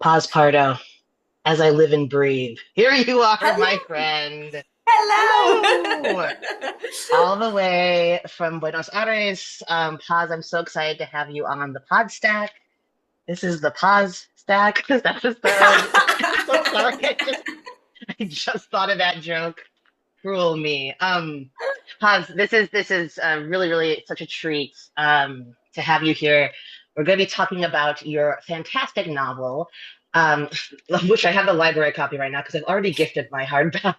Paz Pardo, as I live and breathe. Here you are, Hello. my friend. Hello. Hello! All the way from Buenos Aires. Paz, I'm so excited to have you on the Podstack. This is the Paz Stack this episode. I'm so sorry. I just thought of that joke. Cruel me. Paz, this is really such a treat to have you here. We're going to be talking about your fantastic novel, um, which I have the library copy right now because I've already gifted my hardback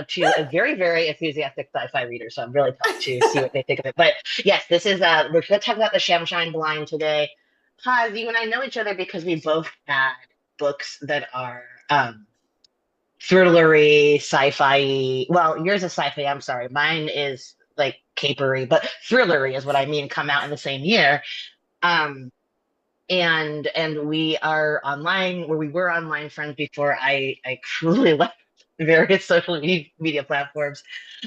to a very enthusiastic sci-fi reader. So I'm really pumped to see what they think of it. But yes, this is we're going to talk about the Shamshine Blind today. Paz, you and I know each other because we both had books that are thrillery, sci-fi. Well, yours is sci-fi. I'm sorry. Mine is like capery, but thrillery is what I mean. Come out in the same year. Um, and we are online, where we were online friends before I truly left various social media platforms.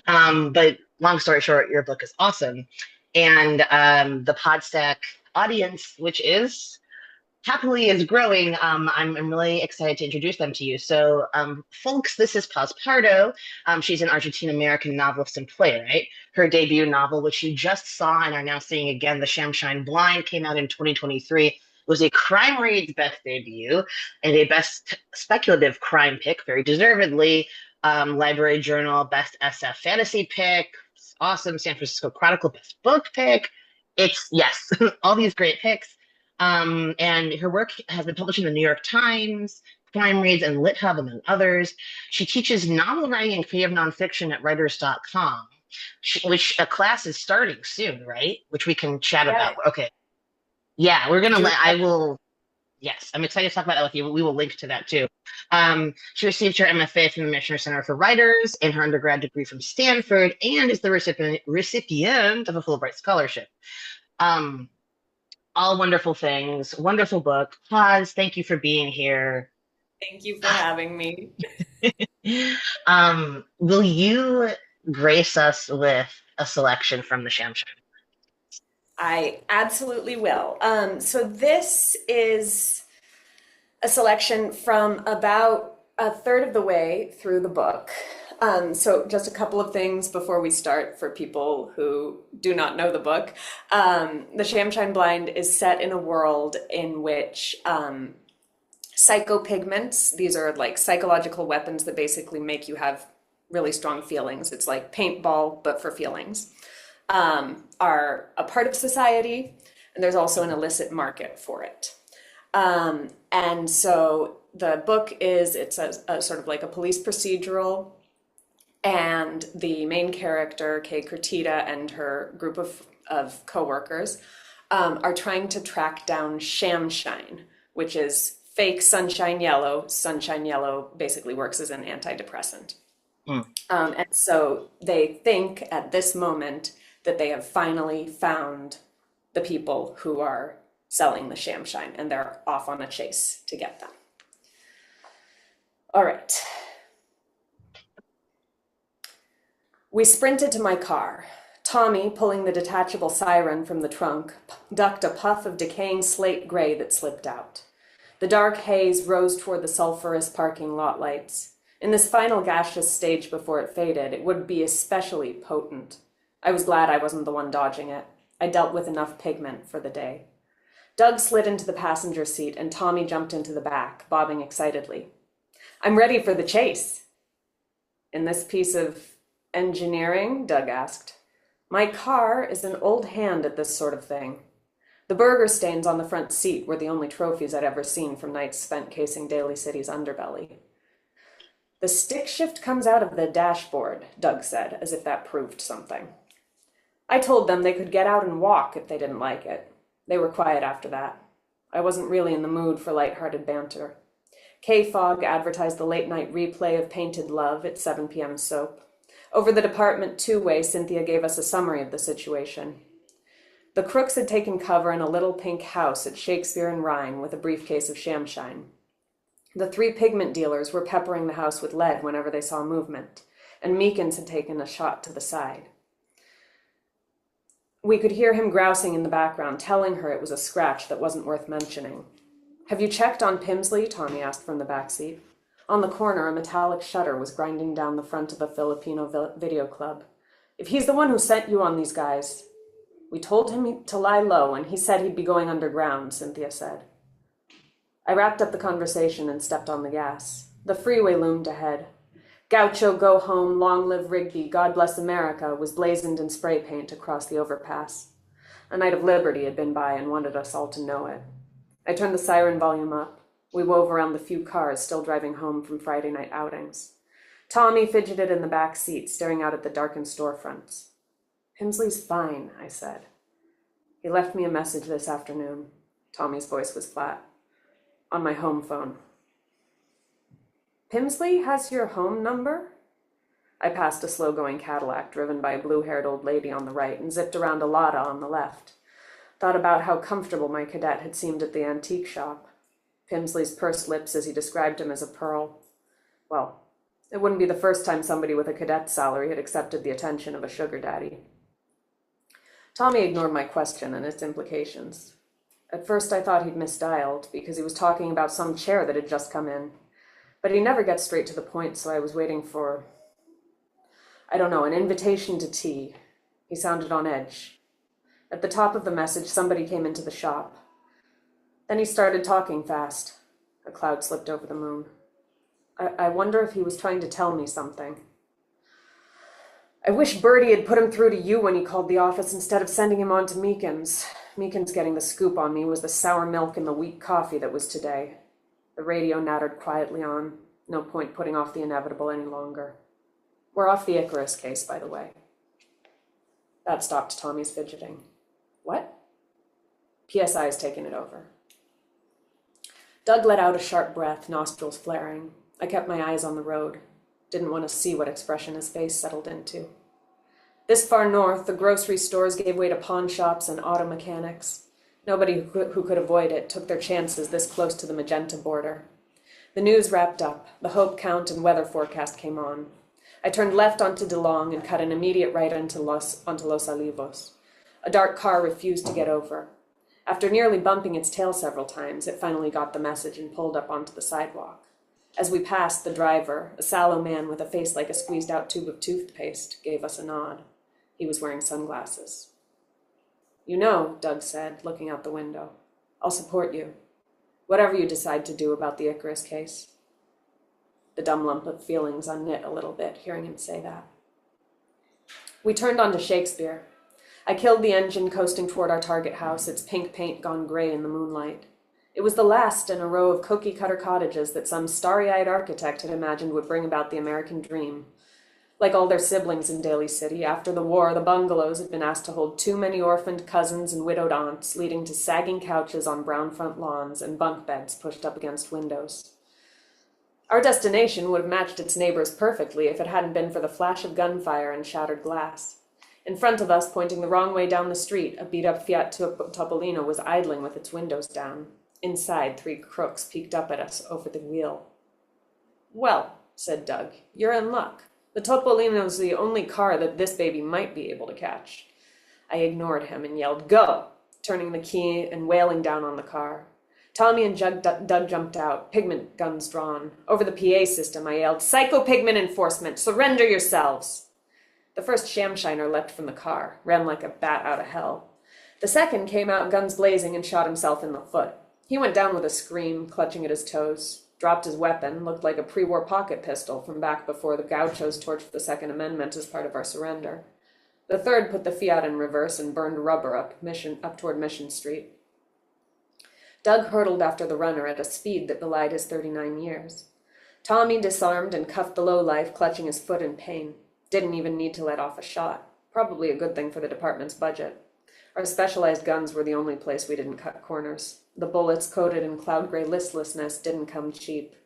But long story short, your book is awesome, and the Podstack audience, which is happily is growing. I'm really excited to introduce them to you. So, folks, this is Paz Pardo. She's an Argentine-American novelist and playwright. Her debut novel, which you just saw and are now seeing again, The Shamshine Blind, came out in 2023. It was a Crime Reads Best debut and a Best Speculative Crime pick, very deservedly. Library Journal Best SF Fantasy pick, awesome. San Francisco Chronicle Best Book pick. It's yes, all these great picks. And her work has been published in the New York Times, Crime Reads, and LitHub, among others. She teaches novel writing and creative nonfiction at writers.com, which a class is starting soon, right? Which we can chat Yeah. about. Okay. Yeah, we're gonna June. let, I will, yes, I'm excited to talk about that with you. We will link to that too. She received her MFA from the Michener Center for Writers and her undergrad degree from Stanford, and is the recipient of a Fulbright scholarship. Um, all wonderful things. Wonderful book. Paz, thank you for being here. Thank you for having me. Will you grace us with a selection from the Shamshire? I absolutely will. So this is a selection from about a third of the way through the book. So just a couple of things before we start for people who do not know the book. The Shamshine Blind is set in a world in which psychopigments, these are like psychological weapons that basically make you have really strong feelings. It's like paintball, but for feelings, are a part of society, and there's also an illicit market for it. And so the book is, it's a sort of like a police procedural, and the main character, Kay Kertita, and her group of coworkers are trying to track down Shamshine, which is fake sunshine yellow. Sunshine yellow basically works as an antidepressant. Mm. And so they think at this moment that they have finally found the people who are selling the Shamshine, and they're off on a chase to get them. All right. We sprinted to my car. Tommy, pulling the detachable siren from the trunk, ducked a puff of decaying slate gray that slipped out. The dark haze rose toward the sulfurous parking lot lights. In this final gaseous stage before it faded, it would be especially potent. I was glad I wasn't the one dodging it. I dealt with enough pigment for the day. Doug slid into the passenger seat, and Tommy jumped into the back, bobbing excitedly. I'm ready for the chase. In this piece of engineering? Doug asked. My car is an old hand at this sort of thing. The burger stains on the front seat were the only trophies I'd ever seen from nights spent casing Daly City's underbelly. The stick shift comes out of the dashboard, Doug said, as if that proved something. I told them they could get out and walk if they didn't like it. They were quiet after that. I wasn't really in the mood for light-hearted banter. K-Fog advertised the late-night replay of Painted Love at 7 p.m. soap. Over the department two-way, Cynthia gave us a summary of the situation. The crooks had taken cover in a little pink house at Shakespeare and Rhine with a briefcase of Shamshine. The three pigment dealers were peppering the house with lead whenever they saw movement, and Meekins had taken a shot to the side. We could hear him grousing in the background, telling her it was a scratch that wasn't worth mentioning. "Have you checked on Pimsley?" Tommy asked from the back seat. On the corner, a metallic shutter was grinding down the front of a Filipino video club. "If he's the one who sent you on these guys." "We told him to lie low, and he said he'd be going underground," Cynthia said. I wrapped up the conversation and stepped on the gas. The freeway loomed ahead. "Gaucho, go home, long live Rigby, God bless America," was blazoned in spray paint across the overpass. A night of liberty had been by and wanted us all to know it. I turned the siren volume up. We wove around the few cars still driving home from Friday night outings. Tommy fidgeted in the back seat, staring out at the darkened storefronts. "Pimsley's fine," I said. "He left me a message this afternoon." Tommy's voice was flat. "On my home phone." "Pimsley has your home number?" I passed a slow-going Cadillac driven by a blue-haired old lady on the right and zipped around a Lada on the left. Thought about how comfortable my cadet had seemed at the antique shop. Pimsley's pursed lips as he described him as a pearl. Well, it wouldn't be the first time somebody with a cadet's salary had accepted the attention of a sugar daddy. Tommy ignored my question and its implications. At first I thought he'd misdialed because he was talking about some chair that had just come in. But he never gets straight to the point, so I was waiting for, an invitation to tea. He sounded on edge. At the top of the message, somebody came into the shop. Then he started talking fast. A cloud slipped over the moon. I wonder if he was trying to tell me something. "I wish Bertie had put him through to you when he called the office instead of sending him on to Meekins. Meekins getting the scoop on me was the sour milk in the weak coffee that was today." The radio nattered quietly on. No point putting off the inevitable any longer. "We're off the Icarus case, by the way." That stopped Tommy's fidgeting. "What?" "PSI's taking it over." Doug let out a sharp breath, nostrils flaring. I kept my eyes on the road. Didn't want to see what expression his face settled into. This far north, the grocery stores gave way to pawn shops and auto mechanics. Nobody who could avoid it took their chances this close to the magenta border. The news wrapped up. The hope count and weather forecast came on. I turned left onto DeLong and cut an immediate right onto Los Olivos. A dark car refused to get over. After nearly bumping its tail several times, it finally got the message and pulled up onto the sidewalk. As we passed, the driver, a sallow man with a face like a squeezed-out tube of toothpaste, gave us a nod. He was wearing sunglasses. "You know," Doug said, looking out the window, "I'll support you. Whatever you decide to do about the Icarus case." The dumb lump of feelings unknit a little bit, hearing him say that. We turned onto Shakespeare. I killed the engine coasting toward our target house, its pink paint gone gray in the moonlight. It was the last in a row of cookie-cutter cottages that some starry-eyed architect had imagined would bring about the American dream. Like all their siblings in Daly City, after the war, the bungalows had been asked to hold too many orphaned cousins and widowed aunts, leading to sagging couches on brown front lawns and bunk beds pushed up against windows. Our destination would have matched its neighbors perfectly if it hadn't been for the flash of gunfire and shattered glass. In front of us, pointing the wrong way down the street, a beat-up Fiat Topolino was idling with its windows down. Inside, 3 crooks peeked up at us over the wheel. "Well," said Doug, "you're in luck. The Topolino's the only car that this baby might be able to catch." I ignored him and yelled, "Go!" turning the key and wailing down on the car. Tommy and Doug jumped out, pigment guns drawn. Over the PA system, I yelled, "Psycho-pigment enforcement! Surrender yourselves!" The first Shamshiner leapt from the car, ran like a bat out of hell. The second came out guns blazing and shot himself in the foot. He went down with a scream, clutching at his toes, dropped his weapon, looked like a pre-war pocket pistol from back before the gauchos torched the Second Amendment as part of our surrender. The third put the Fiat in reverse and burned rubber up toward Mission Street. Doug hurtled after the runner at a speed that belied his 39 years. Tommy disarmed and cuffed the lowlife, clutching his foot in pain. Didn't even need to let off a shot. Probably a good thing for the department's budget. Our specialized guns were the only place we didn't cut corners. The bullets, coated in cloud gray listlessness, didn't come cheap.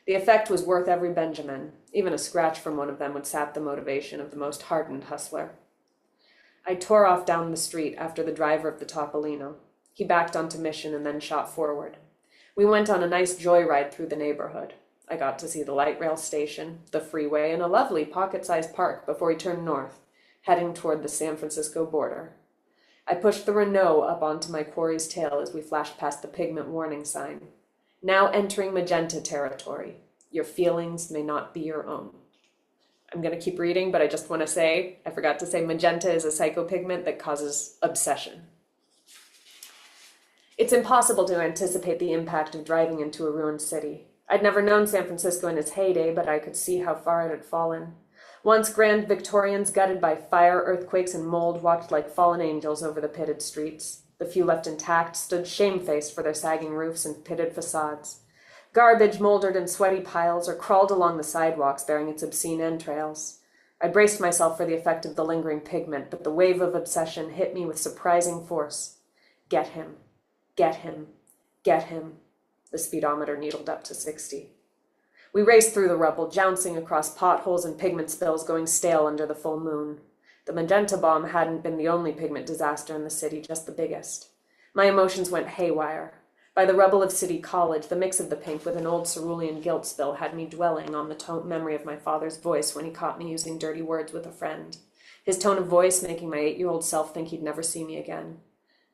The effect was worth every Benjamin. Even a scratch from one of them would sap the motivation of the most hardened hustler. I tore off down the street after the driver of the Topolino. He backed onto Mission and then shot forward. We went on a nice joyride through the neighborhood. I got to see the light rail station, the freeway, and a lovely pocket-sized park before he turned north, heading toward the San Francisco border. I pushed the Renault up onto my quarry's tail as we flashed past the pigment warning sign. Now entering magenta territory. Your feelings may not be your own. I'm going to keep reading, but I just want to say, I forgot to say, magenta is a psychopigment that causes obsession. It's impossible to anticipate the impact of driving into a ruined city. I'd never known San Francisco in its heyday, but I could see how far it had fallen. Once grand Victorians gutted by fire, earthquakes, and mold walked like fallen angels over the pitted streets. The few left intact stood shamefaced for their sagging roofs and pitted facades. Garbage mouldered in sweaty piles or crawled along the sidewalks bearing its obscene entrails. I braced myself for the effect of the lingering pigment, but the wave of obsession hit me with surprising force. Get him. Get him. Get him. The speedometer needled up to 60. We raced through the rubble, jouncing across potholes and pigment spills going stale under the full moon. The magenta bomb hadn't been the only pigment disaster in the city, just the biggest. My emotions went haywire. By the rubble of City College, the mix of the pink with an old cerulean guilt spill had me dwelling on the memory of my father's voice when he caught me using dirty words with a friend. His tone of voice making my 8-year-old self think he'd never see me again.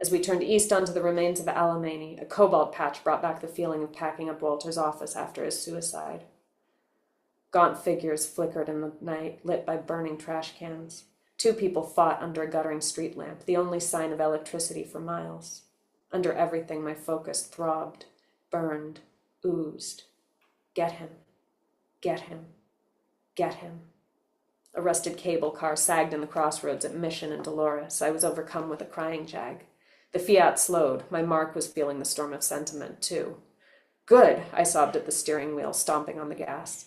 As we turned east onto the remains of Alemany, a cobalt patch brought back the feeling of packing up Walter's office after his suicide. Gaunt figures flickered in the night, lit by burning trash cans. 2 people fought under a guttering street lamp, the only sign of electricity for miles. Under everything, my focus throbbed, burned, oozed. Get him. Get him. Get him. A rusted cable car sagged in the crossroads at Mission and Dolores. I was overcome with a crying jag. The Fiat slowed. My mark was feeling the storm of sentiment, too. Good, I sobbed at the steering wheel, stomping on the gas.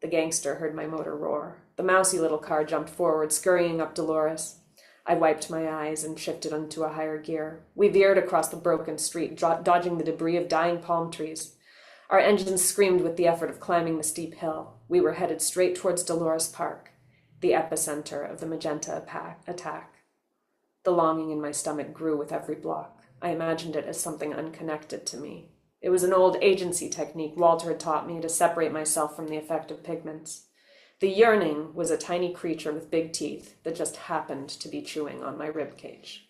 The gangster heard my motor roar. The mousy little car jumped forward, scurrying up Dolores. I wiped my eyes and shifted onto a higher gear. We veered across the broken street, dodging the debris of dying palm trees. Our engines screamed with the effort of climbing the steep hill. We were headed straight towards Dolores Park, the epicenter of the magenta attack. The longing in my stomach grew with every block. I imagined it as something unconnected to me. It was an old agency technique Walter had taught me to separate myself from the effect of pigments. The yearning was a tiny creature with big teeth that just happened to be chewing on my rib cage.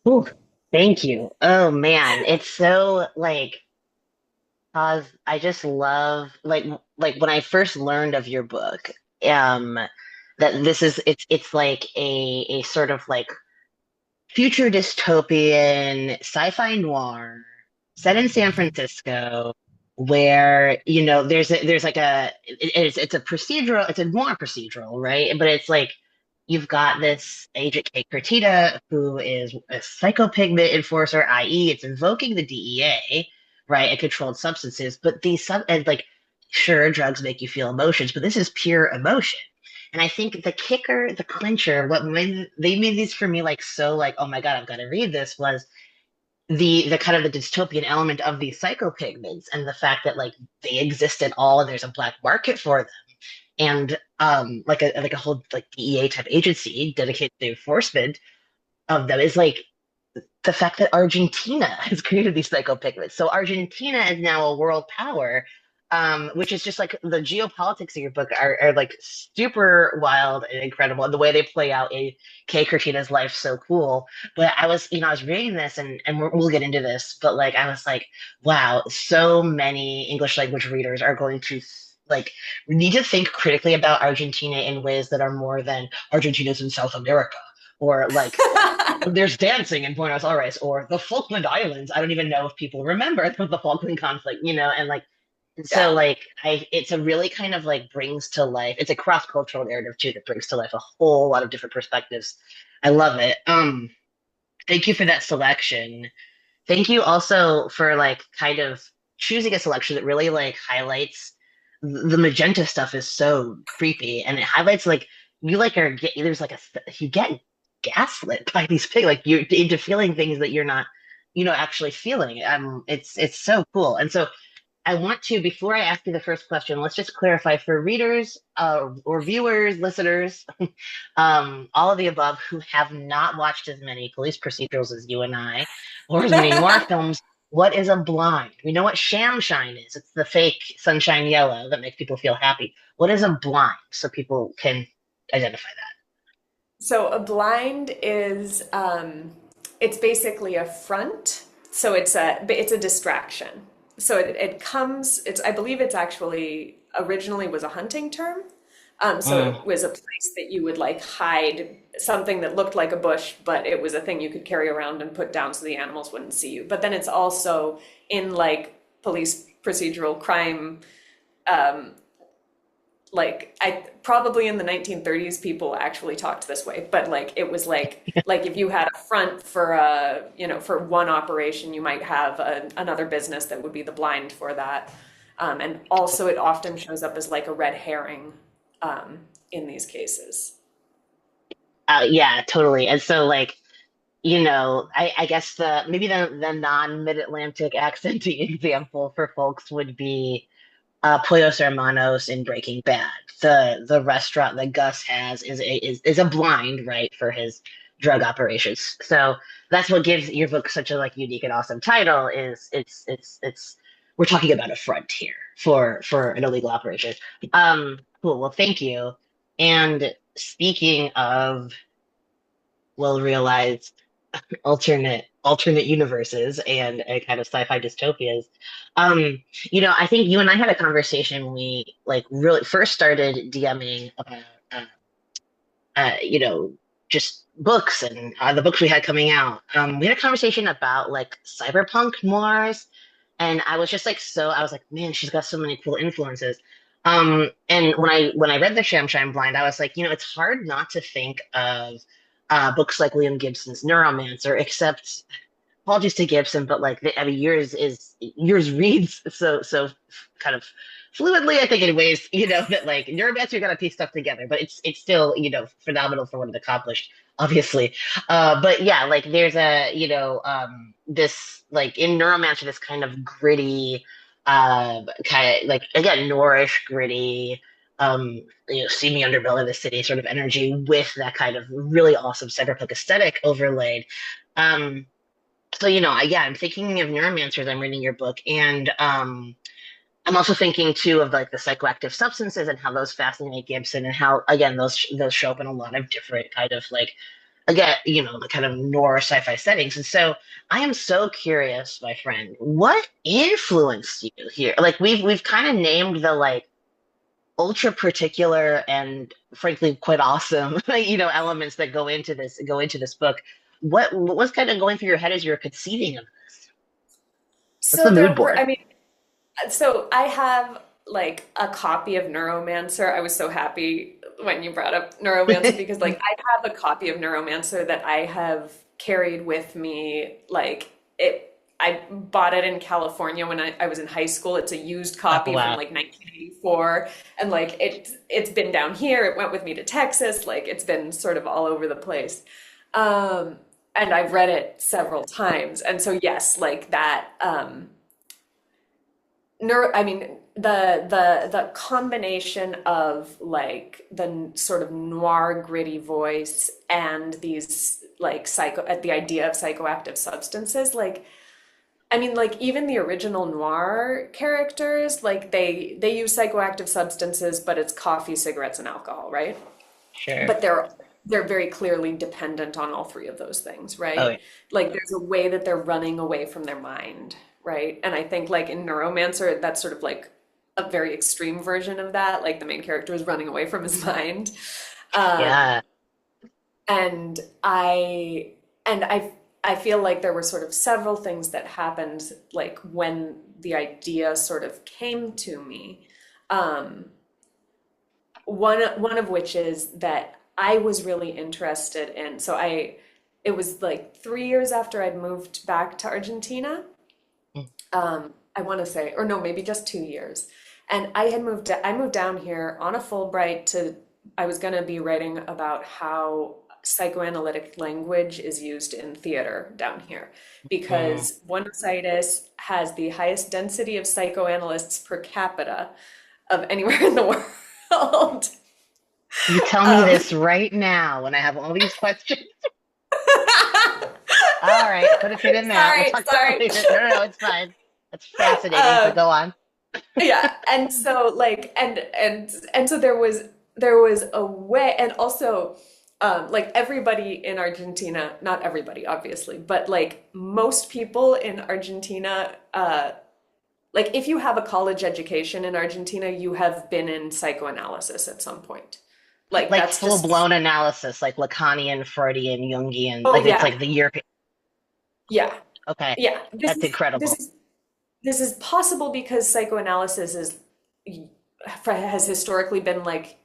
Ooh, thank you. Oh man, it's so like I just love like when I first learned of your book, um, that this is it's like a sort of like future dystopian sci-fi noir set in San Francisco where there's like it's a procedural, it's a noir procedural, right? But it's like you've got this Agent Kate Kurtita who is a psychopigment enforcer, i.e., it's invoking the DEA, right, and controlled substances, but these sub and like sure drugs make you feel emotions, but this is pure emotion. And I think the kicker, the clincher, what made they made these for me like so like, oh my God, I've got to read this was the kind of the dystopian element of these psychopigments and the fact that like they exist at all and there's a black market for them. And like a whole like DEA type agency dedicated to the enforcement of them is like the fact that Argentina has created these psychopigments. So Argentina is now a world power, which is just like the geopolitics of your book are like super wild and incredible. And the way they play out in Kay Kurtina's life so cool. But I was reading this and we'll get into this, but like I was like, wow, so many English language readers are going to like need to think critically about Argentina in ways that are more than Argentina's in South America or like there's dancing in Buenos Aires or the Falkland Islands. I don't even know if people remember the Falkland conflict, and like, and so Yeah. like it's a really kind of like brings to life. It's a cross-cultural narrative too that brings to life a whole lot of different perspectives. I love it. Thank you for that selection. Thank you also for like kind of choosing a selection that really like highlights the magenta stuff is so creepy and it highlights like you like are get there's like you get gaslit by these pigs like you're into feeling things that you're not actually feeling. It's so cool. And so I want to, before I ask you the first question, let's just clarify for readers or viewers, listeners, all of the above who have not watched as many police procedurals as you and I, or as many noir films. What is a blind? We know what shamshine is. It's the fake sunshine yellow that makes people feel happy. What is a blind? So people can identify that. So a blind is it's basically a front So it's a distraction. So it comes, I believe it's actually originally was a hunting term. So Mm. it was a place that you would like hide something that looked like a bush, but it was a thing you could carry around and put down so the animals wouldn't see you. But then it's also in like police procedural crime, um, like I probably in the 1930s people actually talked this way, but like it was like if you had a front for a, you know, for one operation, you might have another business that would be the blind for that. And also it often shows up as like a red herring in these cases. Yeah, totally. And so like, I guess maybe the non-Mid-Atlantic accenting example for folks would be Pollos Hermanos in Breaking Bad. The restaurant that Gus has is a blind, right, for his drug operations. So that's what gives your book such a like unique and awesome title is it's we're talking about a frontier for an illegal operation. Cool. Well, thank you. And speaking of well-realized alternate universes and kind of sci-fi dystopias. Um, I think you and I had a conversation when we like really first started DMing about uh, you know, just books and the books we had coming out. We had a conversation about like cyberpunk noirs, and I was just like I was like, man, she's got so many cool influences. And when I read the Shamshine Blind, I was like, it's hard not to think of books like William Gibson's Neuromancer, except apologies to Gibson, but like I mean, yours reads so kind of fluidly. I think in ways that like Neuromancer got to piece stuff together, but it's still phenomenal for what it accomplished, obviously. But yeah, like there's a this like in Neuromancer this kind of gritty, kind of like again Noirish gritty. See me underbelly of the city sort of energy with that kind of really awesome cyberpunk aesthetic overlaid. Um, so, yeah, I'm thinking of neuromancers. I'm reading your book, and I'm also thinking too of like the psychoactive substances and how those fascinate Gibson, and how again those show up in a lot of different kind of like again the kind of noir sci-fi settings. And so I am so curious, my friend, what influenced you here? Like we've kind of named the like ultra particular and frankly quite awesome elements that go into this book. What was kind of going through your head as you were conceiving of this? What's the So mood there were, board? I mean, so I have like a copy of Neuromancer. I was so happy when you brought up Neuromancer because like I have a copy of Neuromancer that I have carried with me. Like I bought it in California when I was in high school. It's a used Oh copy from wow. like 1984. And like it's been down here. It went with me to Texas. Like it's been sort of all over the place. Um, and I've read it several times. And so yes, like that, I mean, the combination of like the sort of noir gritty voice and these like the idea of psychoactive substances, like I mean, like even the original noir characters, like they use psychoactive substances, but it's coffee, cigarettes, and alcohol, right? Sure. But they're very clearly dependent on all three of those things, Oh right? yeah. Like there's a way that they're running away from their mind, right? And I think like in Neuromancer, that's sort of like a very extreme version of that. Like the main character is running away from his mind. Um, Yeah. and I feel like there were sort of several things that happened like when the idea sort of came to me. Um, one of which is that I was really interested in. It was like 3 years after I'd moved back to Argentina. Mm. I want to say, or no, maybe just 2 years. And I moved down here on a Fulbright I was going to be writing about how psychoanalytic language is used in theater down here Mm. because Buenos Aires has the highest density of psychoanalysts per capita of anywhere in the world. You tell me Um, this right now when I have all these questions. All right, put a pin in that. We'll talk about it sorry. later. No, no, no, it's fine. That's fascinating, but Um, go on. yeah, and so like and so there was a way, and also Like everybody in Argentina, not everybody, obviously, but like most people in Argentina, like if you have a college education in Argentina, you have been in psychoanalysis at some point. Like Like that's full just, blown analysis, like Lacanian, Freudian, Jungian, oh like it's yeah, like the European. yeah, Okay, yeah. This that's is this incredible. is this is possible because psychoanalysis is has historically been like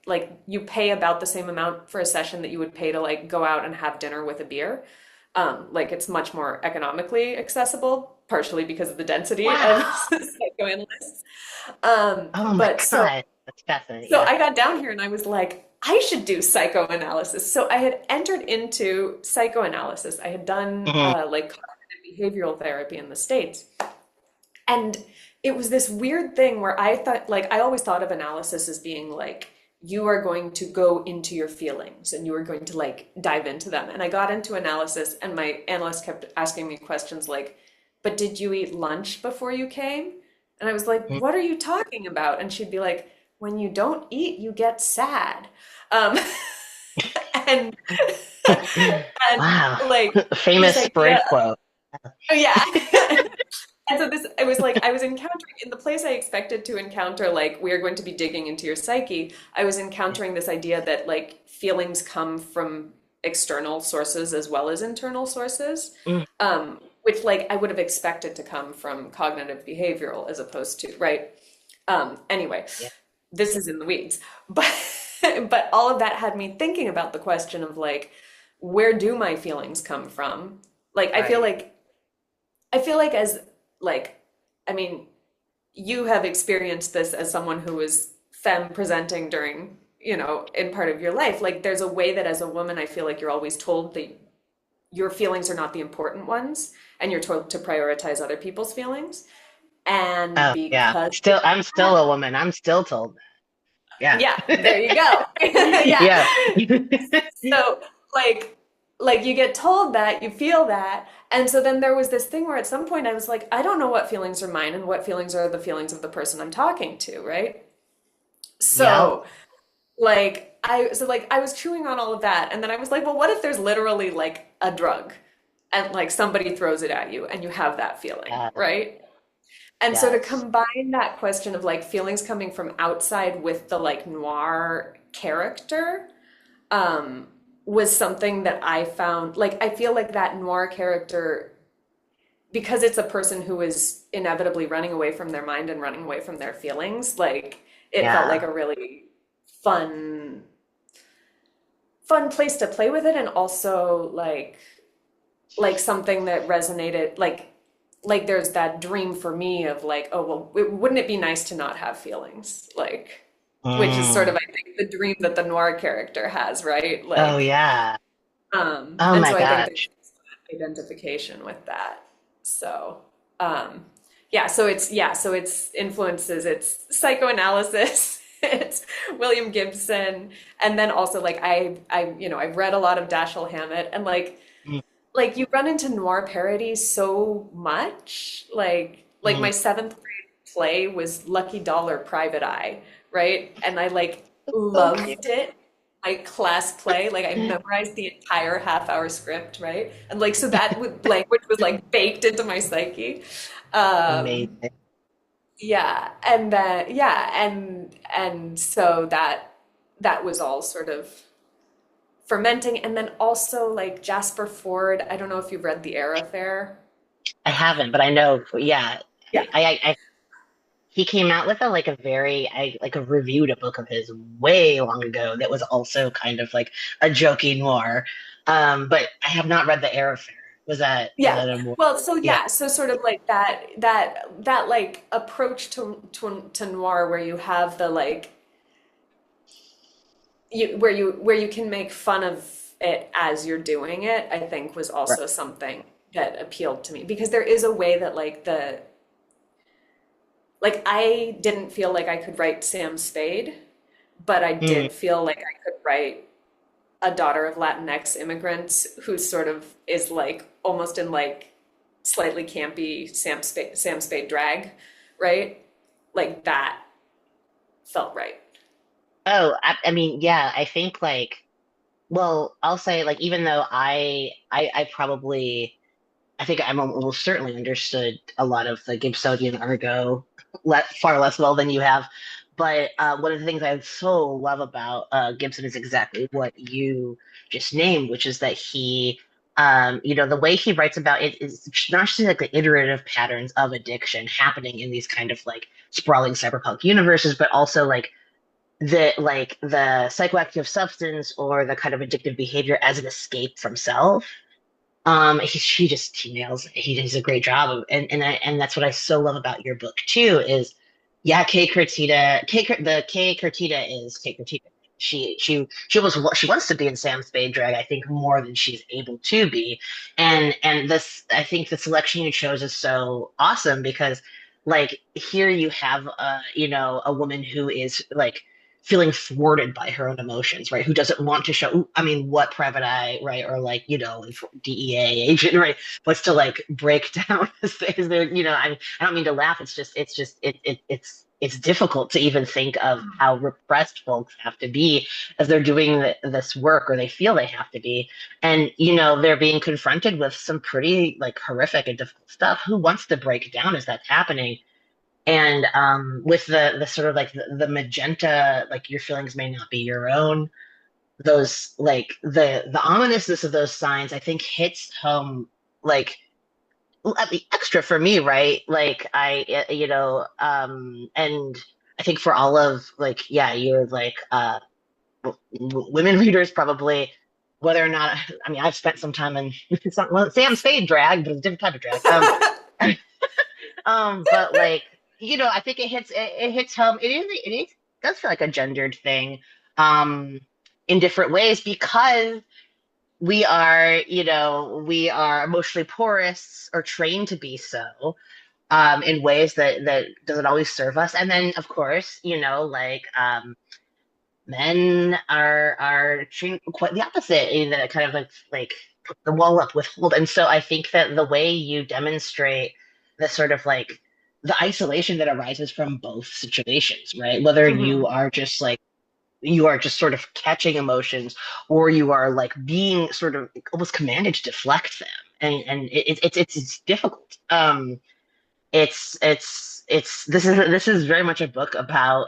you pay about the same amount for a session that you would pay to like go out and have dinner with a beer. Like it's much more economically accessible, partially because of the density of Wow. psychoanalysts. Oh my But so God, that's fascinating. so Yeah. I got down here and I was like, I should do psychoanalysis. So I had entered into psychoanalysis. I had done Mhm. like cognitive behavioral therapy in the States. And it was this weird thing where I thought, like, I always thought of analysis as being like, you are going to go into your feelings and you are going to like dive into them. And I got into analysis, and my analyst kept asking me questions like, but did you eat lunch before you came? And I was like, Mhm. what are you talking about? And she'd be like, when you don't eat, you get sad. Um, and and Wow. like this Famous idea, Freud quote. oh yeah. And so this, I was like, I was encountering in the place I expected to encounter, like, we are going to be digging into your psyche. I was encountering this idea that like feelings come from external sources as well as internal sources, Mm, which like I would have expected to come from cognitive behavioral as opposed to, right? Anyway, yeah. this is in the weeds, but but all of that had me thinking about the question of like, where do my feelings come from? Like, Right. I feel like as like, I mean, you have experienced this as someone who was femme presenting during, in part of your life. Like there's a way that as a woman, I feel like you're always told that your feelings are not the important ones and you're told to prioritize other people's feelings. And Oh yeah. because of I'm still that, a woman. I'm still told that. yeah, Yeah. there you go. Yeah. Yeah. So like you get told that, you feel that. And so then there was this thing where at some point I was like, I don't know what feelings are mine and what feelings are the feelings of the person I'm talking to, right? Yep. So like I was chewing on all of that and then I was like, well, what if there's literally like a drug and like somebody throws it at you and you have that feeling, Uh, right? And so to yes. combine that question of like feelings coming from outside with the like noir character, um, was something that I found like I feel like that noir character, because it's a person who is inevitably running away from their mind and running away from their feelings, like it felt like Yeah. a really fun fun place to play with it, and also like something that resonated like there's that dream for me of like, oh well, wouldn't it be nice to not have feelings, like, which is sort of Mm. I think the dream that the noir character has, right? Oh Like yeah. Oh and my so I think there's gosh. identification with that. So um yeah, so it's influences, it's psychoanalysis, it's William Gibson, and then also like I've read a lot of Dashiell Hammett, and Mm, like you run into noir parody so much. Like mm. my seventh grade play was Lucky Dollar Private Eye, right? And I like So cute. loved it. My class play, like I memorized the entire half-hour script, right? And like so that would language was like baked into my psyche. Um, Amazing. yeah, and then yeah, and so that was all sort of fermenting. And then also like Jasper Ford, I don't know if you've read The Air Affair. I haven't, but I know. Yeah. Yeah. He came out with a very like a reviewed a book of his way long ago that was also kind of like a jokey noir. But I have not read The Air Affair. Was Yeah. that a more? Well, so Yeah. yeah, so sort of like that like approach to noir where you have the like where you can make fun of it as you're doing it, I think was Right. also something that appealed to me, because there is a way that like I didn't feel like I could write Sam Spade, but I Mm, did feel like I could write a daughter of Latinx immigrants who sort of is like almost in like slightly campy Sam Spade drag, right? Like that felt right. oh, I mean, yeah. I think like. well, I'll say like even though I probably I think I'm almost certainly understood a lot of the Gibsonian argot far less well than you have. But one of the things I so love about Gibson is exactly what you just named, which is that the way he writes about it is not just like the iterative patterns of addiction happening in these kind of like sprawling cyberpunk universes, but also the psychoactive substance or the kind of addictive behavior as an escape from self. He nails it. He does a great job of, and that's what I so love about your book too is, yeah, the K Curtida is K Curtida. She wants to be in Sam Spade drag, I think, more than she's able to be, and this I think the selection you chose is so awesome because like here you have a woman who is like feeling thwarted by her own emotions, right? Who doesn't want to show, I mean, what private eye, right? Or like, DEA agent, right? Wants to like break down is there, I don't mean to laugh. It's difficult to even think of how repressed folks have to be as they're doing this work or they feel they have to be. And, they're being confronted with some pretty like horrific and difficult stuff. Who wants to break down as that's happening? And with the sort of like the magenta, like your feelings may not be your own. Those like the ominousness of those signs, I think hits home like the extra for me, right? Like and I think for all of like yeah, you're like women readers probably whether or not I mean I've spent some time in it's not well Sam Spade drag, but it's a different type of drag. But like, I think it hits home. It does feel like a gendered thing, um, in different ways because we are emotionally porous or trained to be so, in ways that doesn't always serve us. And then of course, men are treated quite the opposite, that kind of like put the wall up, withhold. And so I think that the way you demonstrate the sort of like the isolation that arises from both situations, right? Whether Hmm. you are just sort of catching emotions or you are like being sort of almost commanded to deflect them. And it's difficult. This is very much a book about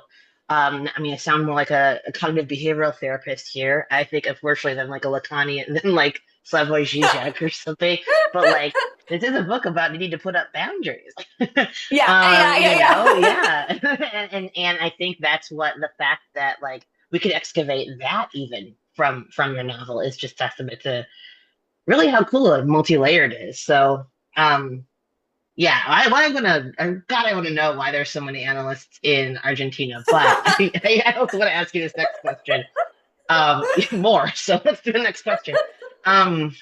I mean I sound more like a cognitive behavioral therapist here. I think unfortunately than like a Lacanian than like Slavoj Žižek or something. But like this is a book about needing to put up boundaries. Yeah, yeah, yeah, yeah. Yeah. And I think that's what the fact that like we could excavate that even from your novel is just testament to really how cool and multi-layered it is. So yeah, I want to know why there's so many analysts in Argentina. But I also want to ask you this next question. More. So let's do the next question. Um,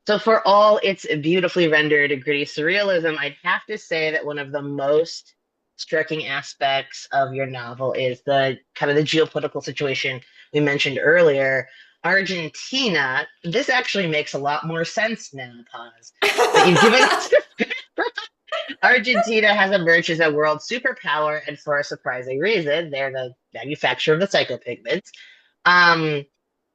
so for all its beautifully rendered gritty surrealism, I'd have to say that one of the most striking aspects of your novel is the kind of the geopolitical situation we mentioned earlier. Argentina, this actually makes a lot more sense now, Paz, that you've given us Argentina has emerged as a world superpower, and for a surprising reason, they're the manufacturer of the psychopigments. Um,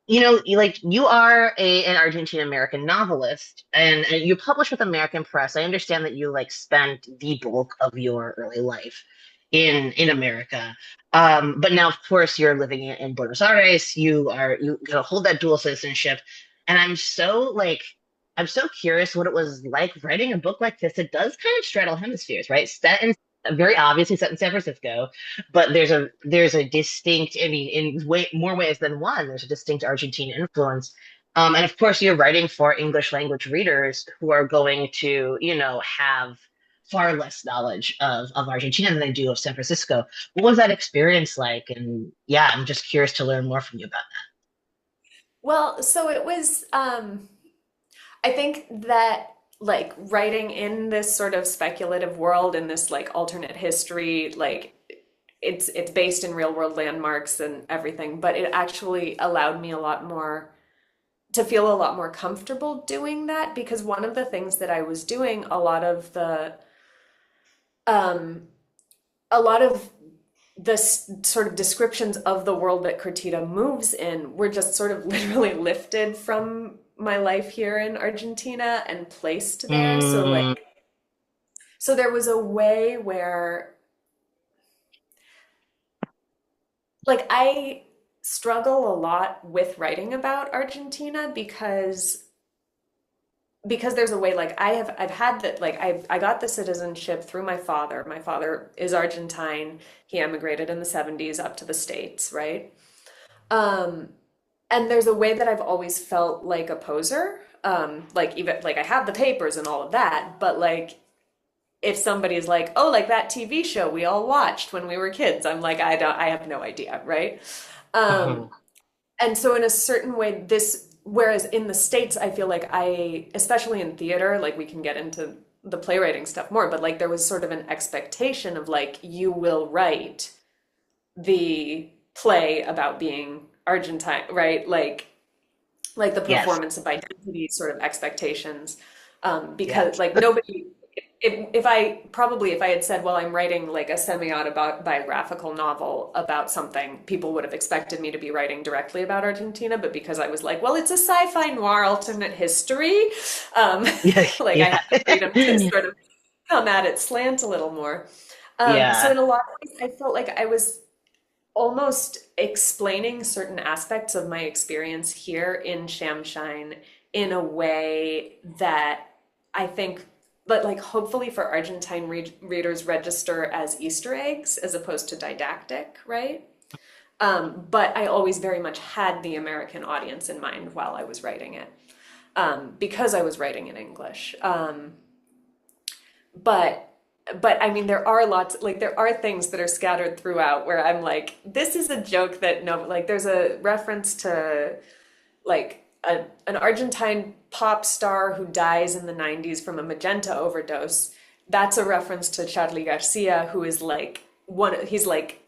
you are an Argentine-American novelist, and you publish with American Press. I understand that you like spent the bulk of your early life in America, but now, of course, you're living in Buenos Aires. You hold that dual citizenship, and I'm so curious what it was like writing a book like this. It does kind of straddle hemispheres, right? Very obviously set in San Francisco, but there's a distinct, I mean, in way more ways than one, there's a distinct Argentine influence. And of course, you're writing for English language readers who are going to, have far less knowledge of Argentina than they do of San Francisco. What was that experience like? And yeah, I'm just curious to learn more from you about Well, so it was, I think that like writing in this sort of speculative world in this like alternate history, like it's based in real world landmarks and everything, but it actually allowed me a lot more to feel a lot more comfortable doing that because one of the things that I was doing um a lot of sort of descriptions of the world that Curtida moves in were just sort of literally lifted from my life here in Argentina and placed there. Mm, So there was a way where, like, I struggle a lot with writing about Argentina because there's a way, like, I've had that, like, I got the citizenship through my father. My father is Argentine. He emigrated in the 70s up to the States, right? Um, and there's a way that I've always felt like a poser. Like, even like I have the papers and all of that, but like if somebody's like, oh, like that TV show we all watched when we were kids, I'm like, I have no idea, right? Um, mhm. and so in a certain way, whereas in the States, I feel like especially in theater, like we can get into the playwriting stuff more, but like there was sort of an expectation of like, you will write the play about being Argentine, right? Like the Yes. performance of identity sort of expectations. Because Yes. like nobody, if I had said, well, I'm writing like a semi-autobiographical novel about something, people would have expected me to be writing directly about Argentina. But because I was like, well, it's a sci-fi noir alternate history, um, Yeah. like I Yeah. had the freedom to sort of come at it slant a little more. So Yeah. in a lot of ways, I felt like I was almost explaining certain aspects of my experience here in Shamshine in a way that I think, but like hopefully for Argentine readers register as Easter eggs as opposed to didactic, right? But I always very much had the American audience in mind while I was writing it, because I was writing in English. But I mean there are lots, like there are things that are scattered throughout where I'm like, this is a joke that no, like there's a reference to like an Argentine pop star who dies in the 90s from a magenta overdose. That's a reference to Charlie Garcia, who is like he's like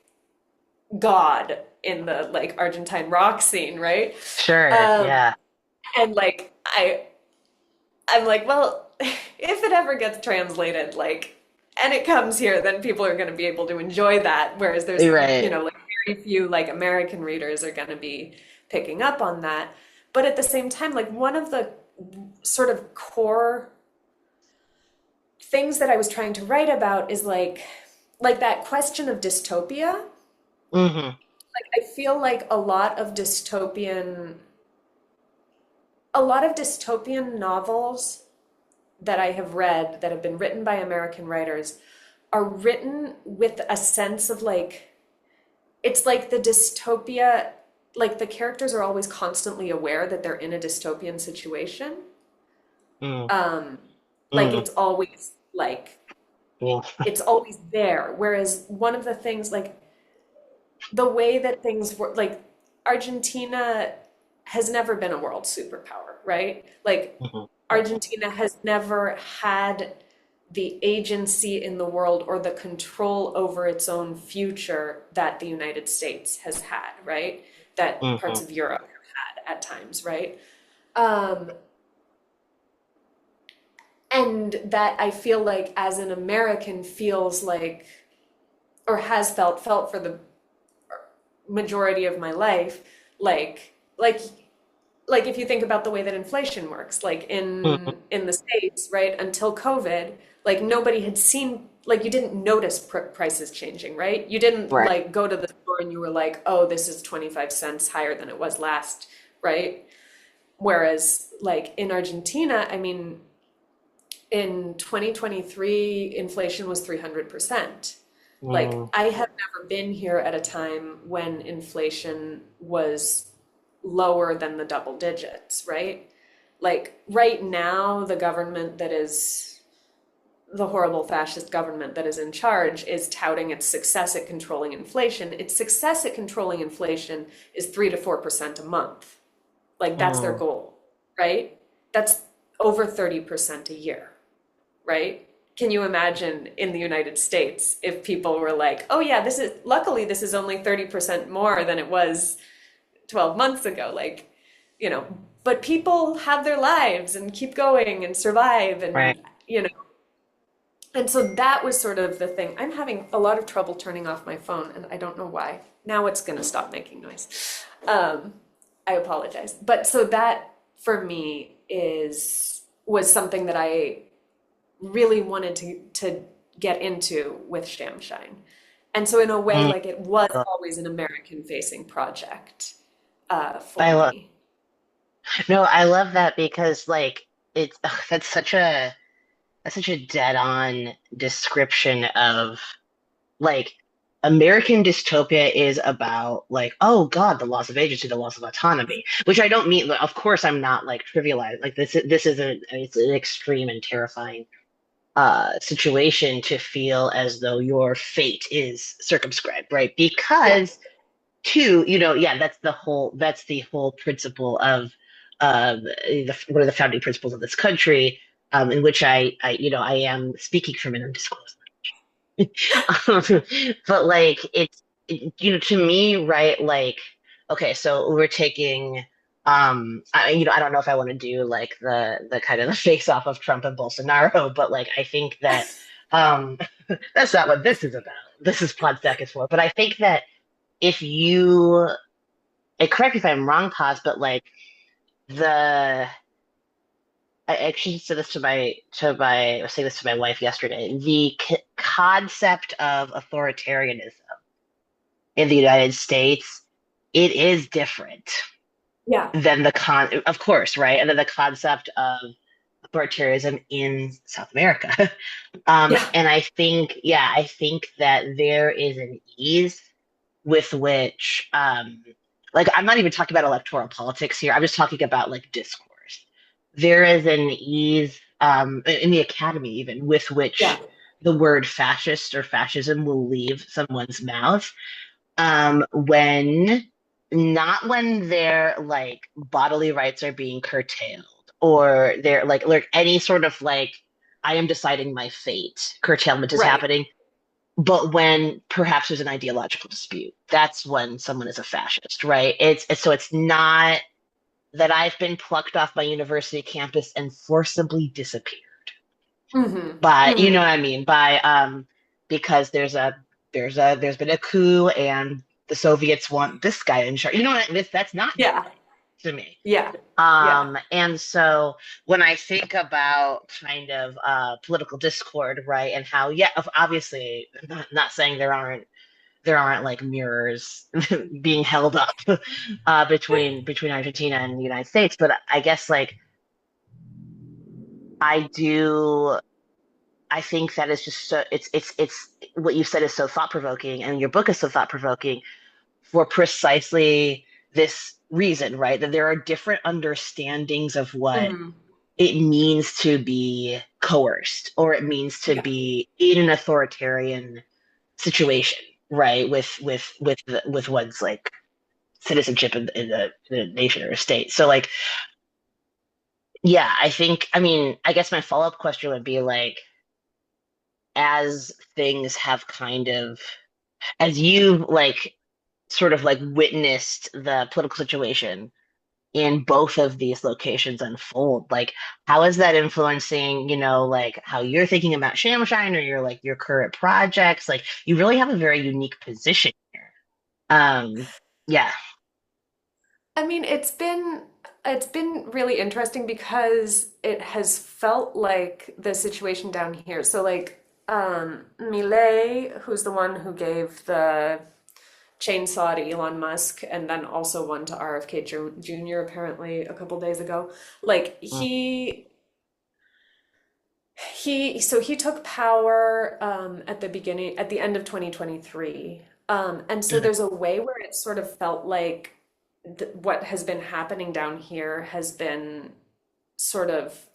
God in the like Argentine rock scene, right? Sure. Um, Yeah. and like I'm like, well, if it ever gets translated, like, and it comes here, then people are going to be able to enjoy that. Whereas there's, You're right. like very few like American readers are going to be picking up on that. But at the same time, like one of the sort of core things that I was trying to write about is like that question of dystopia. Hmm. I feel like a lot of dystopian novels that I have read that have been written by American writers are written with a sense of like, it's like the dystopia, like the characters are always constantly aware that they're in a dystopian situation. Mm, Um, like mm, it's always like, yeah. it's always there. Whereas one of the things, like the way that things were, like Argentina has never been a world superpower, right? Like Mhm. Argentina has never had the agency in the world or the control over its own future that the United States has had, right? That parts Mhm. of Europe have had at times, right? Um, and that I feel like as an American feels like, or has felt for the majority of my life, like like like if you think about the way that inflation works, like Mhm. in the States, right, until COVID, like nobody had seen, like you didn't notice prices changing, right? You didn't Right. like go to the store and you were like, oh, this is 25 cents higher than it was last, right? Whereas like in Argentina, I mean, in 2023, inflation was 300%. Like Mm, I have never been here at a time when inflation was lower than the double digits, right? Like right now, the government that is the horrible fascist government that is in charge is touting its success at controlling inflation. Its success at controlling inflation is 3 to 4% a month. Like that's their mm, goal, right? That's over 30% a year, right? Can you imagine in the United States if people were like, oh yeah, this is only 30% more than it was 12 months ago, like, you know, but people have their lives and keep going and survive right. and, you know, And so that was sort of the thing. I'm having a lot of trouble turning off my phone, and I don't know why. Now it's going to stop making noise. Um, I apologize. But so that for me is was something that I really wanted to get into with Shamshine. And so in a way, Mm. like it was always an American facing project for I love me. no, I love that because like it's that's such a dead-on description of like American dystopia is about like, oh God, the loss of agency, the loss of autonomy, which I don't mean, of course, I'm not like trivializing. Like this is it's an extreme and terrifying situation to feel as though your fate is circumscribed, right? Yeah. Because two, yeah, that's the whole principle of one of the founding principles of this country, in which I am speaking from an undisclosed. Um, but like to me, right, like okay, so we're taking I don't know if I want to do like the kind of the face off of Trump and Bolsonaro, but like I think that um that's not what this is about. This is Podstack is for. But I think that if you correct me if I'm wrong, Paz, but like the I actually said this to I was saying this to my wife yesterday. The concept of authoritarianism in the United States, it is different Yeah. than of course, right? And then the concept of authoritarianism in South America. Yeah. And I think that there is an ease with which, like, I'm not even talking about electoral politics here. I'm just talking about like discourse. There is an ease, in the academy, even with Yeah. which the word fascist or fascism will leave someone's mouth, when not when their like bodily rights are being curtailed or they're like any sort of like I am deciding my fate curtailment is Right. happening, but when perhaps there's an ideological dispute, that's when someone is a fascist, right? So it's not that I've been plucked off my university campus and forcibly disappeared. Mm-hmm. But you know Mm-hmm. what I mean? By because there's been a coup and the Soviets want this guy in charge. You know what? That's not Yeah. happening to me. Yeah. Yeah. And so when I think about kind of political discord, right, and how, yeah, obviously, not saying there aren't like mirrors being held up between Argentina and the United States, but I guess like I do. I think that is just so it's what you said is so thought provoking, and your book is so thought provoking for precisely this reason, right? That there are different understandings of what Mm-hmm. it means to be coerced or it means to Yeah. be in an authoritarian situation, right? With one's like citizenship in the nation or a state. So like, yeah, I mean, I guess my follow-up question would be like, as things have kind of, as you've like sort of like witnessed the political situation in both of these locations unfold, like how is that influencing, like how you're thinking about Shamshine or your current projects? Like you really have a very unique position here. Yeah. I mean, it's been really interesting because it has felt like the situation down here. So like Milei, who's the one who gave the chainsaw to Elon Musk and then also one to RFK Jr. apparently a couple days ago. Like Mm, he took power at the end of 2023. And so mhm, there's a way where it sort of felt like what has been happening down here has been sort of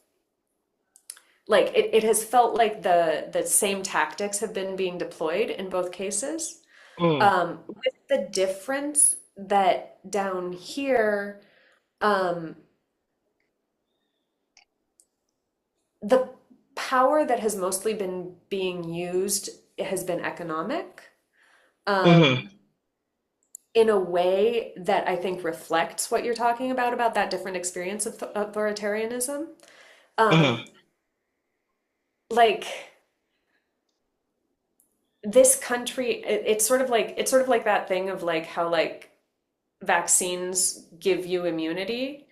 like it has felt like the same tactics have been being deployed in both cases. mm, With the difference that down here, um, the power that has mostly been being used has been economic, mhm, um, in a way that I think reflects what you're talking about that different experience of authoritarianism. mhm, Um, like this country, it's sort of like that thing of like how like vaccines give you immunity,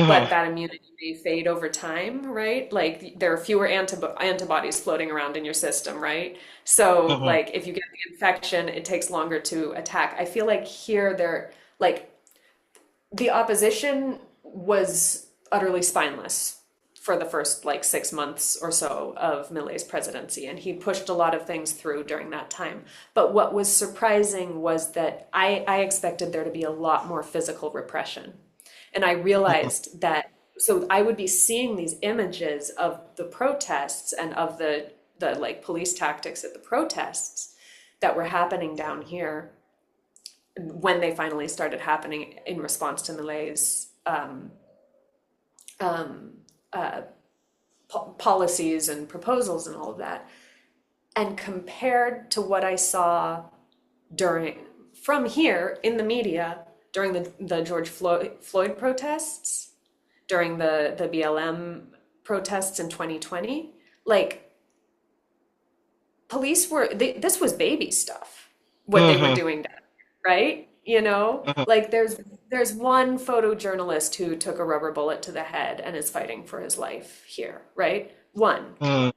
but Hmm. that immunity may fade over time, right? Like there are fewer antibodies floating around in your system, right? So Hmm. like if you get the infection, it takes longer to attack. I feel like here they're like the opposition was utterly spineless for the first like 6 months or so of Millet's presidency, and he pushed a lot of things through during that time. But what was surprising was that I expected there to be a lot more physical repression. And I realized that, so I would be seeing these images of the protests and of the like police tactics at the protests that were happening down here when they finally started happening in response to Millet's um, uh, policies and proposals and all of that. And compared to what I saw during from here in the media during the George Floyd protests, during the BLM protests in 2020, like police this was baby stuff, what they were Hmm. doing down, right? You know, Hmm. like there's one photojournalist who took a rubber bullet to the head and is fighting for his life here, right? One. Hmm.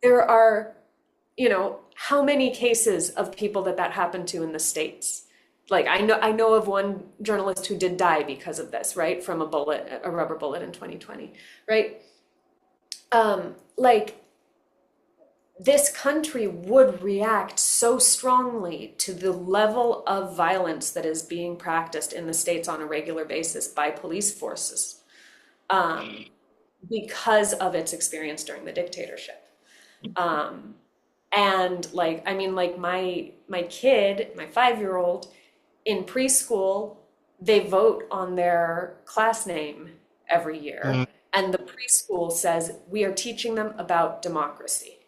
There are, you know, how many cases of people that happened to in the States? Like I know of one journalist who did die because of this, right? From a rubber bullet in 2020, right? Like this country would react so strongly to the level of violence that is being practiced in the States on a regular basis by police forces, um, because of its experience during the dictatorship. Um, and like, I mean, like my kid, my 5-year-old in preschool, they vote on their class name every Hmm. year. And the preschool says, we are teaching them about democracy.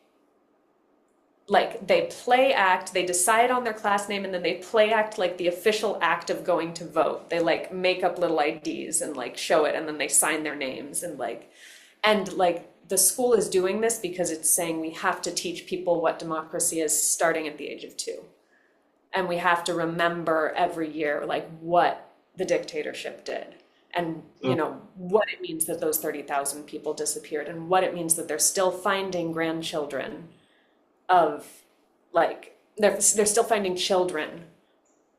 Like they play act, they decide on their class name and then they play act like the official act of going to vote. They like make up little IDs and like show it and then they sign their names and like the school is doing this because it's saying we have to teach people what democracy is starting at the age of 2. And we have to remember every year like what the dictatorship did and what it means that those 30,000 people disappeared and what it means that they're still finding grandchildren of like they're still finding children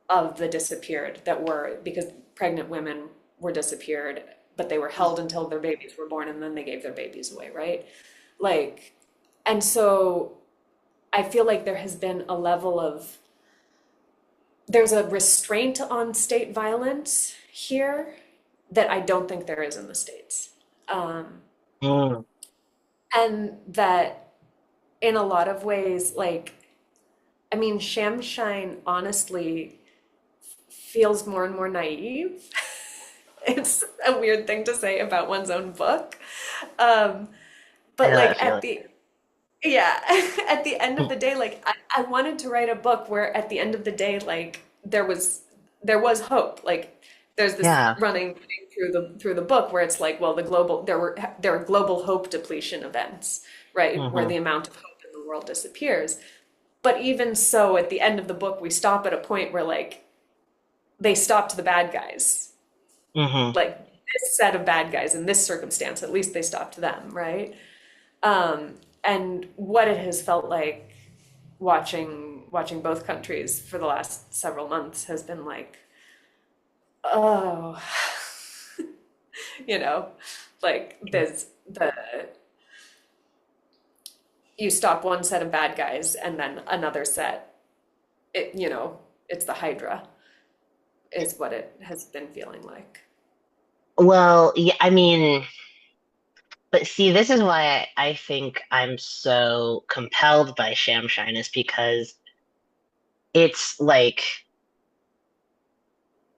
of the disappeared that were because pregnant women were disappeared, but they were held until their babies were born and then they gave their babies away, right? Like, and so I feel like there has been a level of there's a restraint on state violence here that I don't think there is in the States. Um, Hmm. and that in a lot of ways, like, I mean, Shamshine honestly feels more and more naive. It's a weird thing to say about one's own book. Um, I but know that like feeling. yeah, at the end of the day, like I wanted to write a book where at the end of the day, like there was hope. Like there's this Yeah. running thing through the book where it's like, well, there are global hope depletion events, right? Where Hmm. the amount of hope in the world disappears. But even so, at the end of the book, we stop at a point where like they stopped the bad guys. Hmm. Like this set of bad guys in this circumstance, at least they stopped them, right? Um, and what it has felt like watching both countries for the last several months has been like, oh, you know, like there's the you stop one set of bad guys and then another set, it's the Hydra is what it has been feeling like. Well, yeah, I mean, but see, this is why I think I'm so compelled by Shamshine is because it's like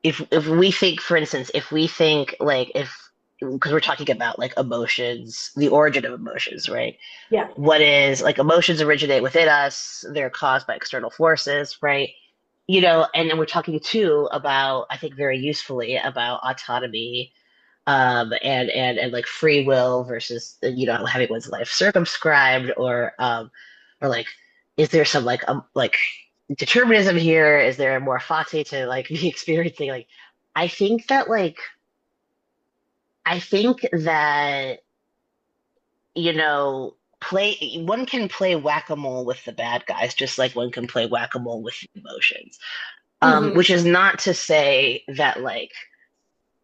if we think, for instance, if we think like if because we're talking about like emotions, the origin of emotions, right? Yeah. What is like emotions originate within us, they're caused by external forces, right? And then we're talking too about, I think very usefully about autonomy, and like free will versus having one's life circumscribed or like is there some like determinism here? Is there more fate to like be experiencing? Like, I think that like I think that play one can play whack-a-mole with the bad guys just like one can play whack-a-mole with emotions. Hmm. Which is not to say that like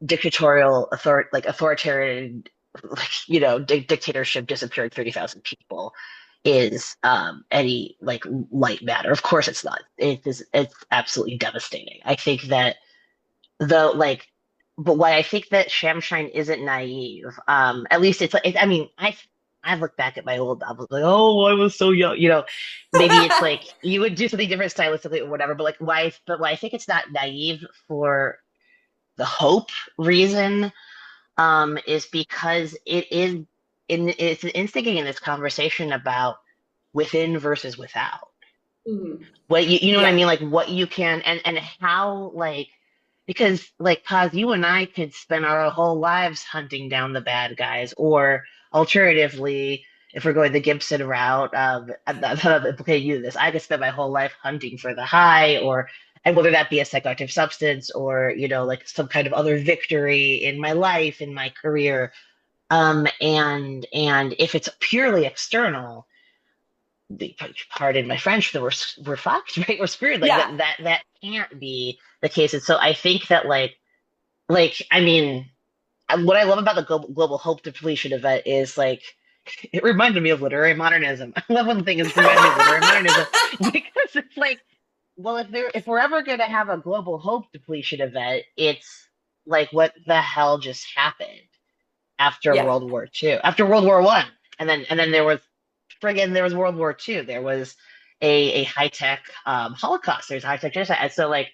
authoritarian like dictatorship disappearing 30,000 people is any like light matter. Of course it's not. It's absolutely devastating. I think that though like but why I think that Shamshine isn't naive, at least I mean, I've looked back at my old novels like, oh, I was so young, maybe it's like you would do something different stylistically or whatever, but like why I think it's not naive for the hope reason, is because it's instigating this conversation about within versus without. Hmm. What you know what I Yeah. mean? Like what you can and how like because like Paz, you and I could spend our whole lives hunting down the bad guys, or alternatively, if we're going the Gibson route, I'm not implicating you in this, I could spend my whole life hunting for the high, or and whether that be a psychoactive substance or like some kind of other victory in my life, in my career, and if it's purely external, pardon my French, then we're fucked, right? We're screwed. Like Yeah. that can't be the case. And so I think that I mean, what I love about the global hope depletion event is like it reminded me of literary modernism. I love when things remind me of literary modernism because it's like, well, if we're ever going to have a global hope depletion event, it's like what the hell just happened after Yeah. World War II, after World War One, and then there was World War II. There was a high tech Holocaust. There's high tech genocide. And so like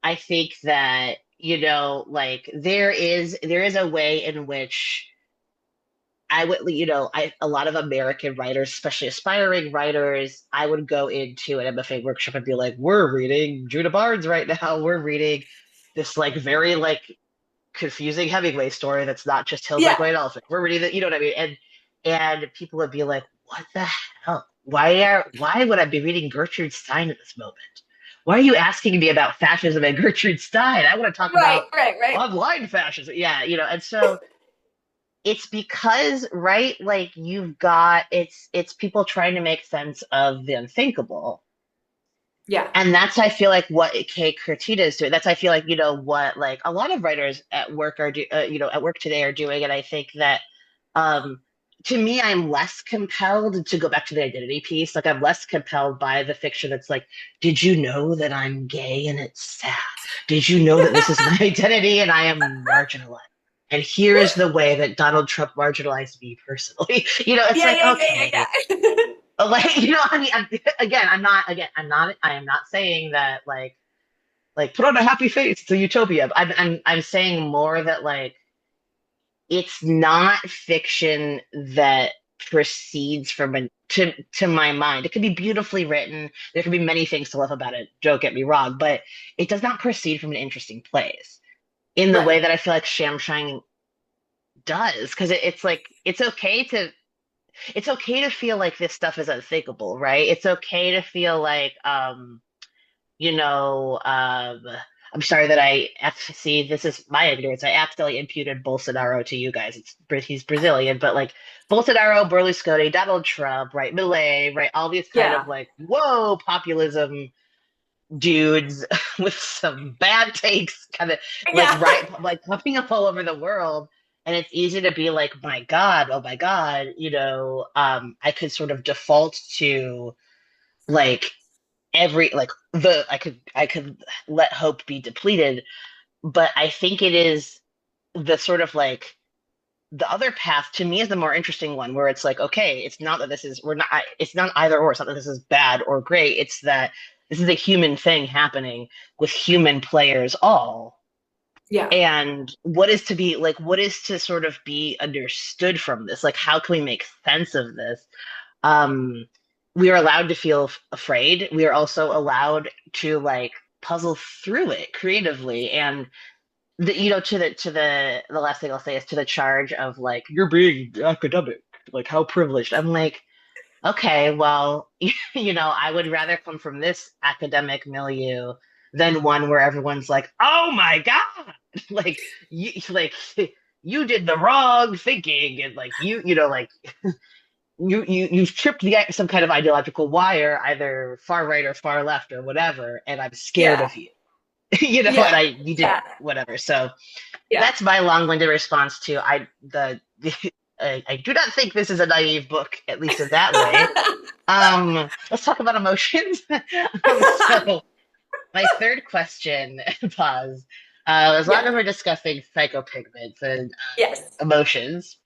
I think that like there is a way in which I would a lot of American writers, especially aspiring writers, I would go into an MFA workshop and be like, we're reading Judah Barnes right now. We're reading this like very like confusing Hemingway story that's not just Hills Like Yeah. White Elephant. We're reading that, you know what I mean? And people would be like, "What the hell? Why would I be reading Gertrude Stein at this moment? Why are you asking me about fascism and Gertrude Stein? I want to talk Right. about Right. Right. online fascism." Yeah, and so it's because, right, like you've got it's people trying to make sense of the unthinkable. Yeah. And that's I feel like what Kay Kurtita is doing. That's I feel like what like a lot of writers at work at work today are doing. And I think that um, to me, I'm less compelled to go back to the identity piece. Like I'm less compelled by the fiction that's like, did you know that I'm gay and it's sad? Did you know that this is my identity and I am marginalized? And here's the way that Donald Trump marginalized me personally. It's Yeah. like Yeah. Yeah. okay, Yeah. Yeah. like I mean, I am not saying that like put on a happy face. It's a utopia. I'm saying more that like it's not fiction that proceeds from to my mind. It could be beautifully written. There could be many things to love about it. Don't get me wrong, but it does not proceed from an interesting place in the way Right. that I feel like Shamshine does. Because it's like it's okay to feel like this stuff is unthinkable, right? It's okay to feel like you know, um, I'm sorry that see, this is my ignorance. I accidentally imputed Bolsonaro to you guys. He's Brazilian, but like Bolsonaro, Berlusconi, Donald Trump, right, Milei, right, all these kind of Yeah. like whoa populism dudes with some bad takes, kind of like Yeah. right, like popping up all over the world. And it's easy to be like, my God, oh my God, I could sort of default to like every like the I could let hope be depleted, but I think it is the sort of like the other path to me is the more interesting one where it's like okay, it's not that this is we're not it's not either or, it's not that this is bad or great, it's that this is a human thing happening with human players all, Yeah. and what is to sort of be understood from this, like how can we make sense of this. um we are allowed to feel afraid. We are also allowed to like puzzle through it creatively. And the last thing I'll say is to the charge of like you're being academic, like how privileged. I'm like, Okay, well, I would rather come from this academic milieu than one where everyone's like, "Oh my God!" like you did the wrong thinking, and like you've tripped some kind of ideological wire, either far right or far left or whatever, and I'm scared Yeah, of you, and yeah, you did yeah, whatever. So yeah. that's my long-winded response to I do not think this is a naive book, at least in that way. Let's talk about emotions. So my third question, pause. As long Yeah. as we're discussing psychopigments and Yes. emotions,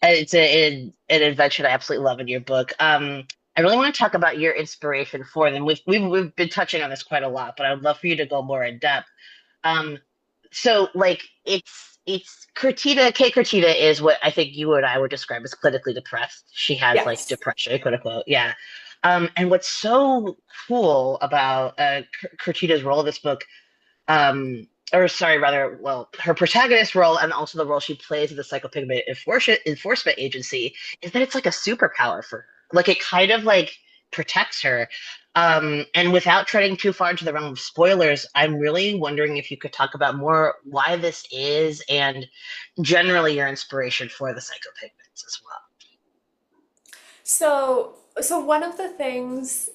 it's an invention I absolutely love in your book. I really want to talk about your inspiration for them. We've been touching on this quite a lot, but I would love for you to go more in depth. Um, so like it's Kertita, Kate Kertita is what I think you and I would describe as clinically depressed. She has like Yes. depression, quote unquote. Yeah. And what's so cool about Kertita's role in this book, or sorry, rather, well, her protagonist role and also the role she plays in the psychopigment enforcement agency is that it's like a superpower for her. Like it kind of like protects her. And without treading too far into the realm of spoilers, I'm really wondering if you could talk about more why this is and generally your inspiration for the psychopigments as well. So one of the things,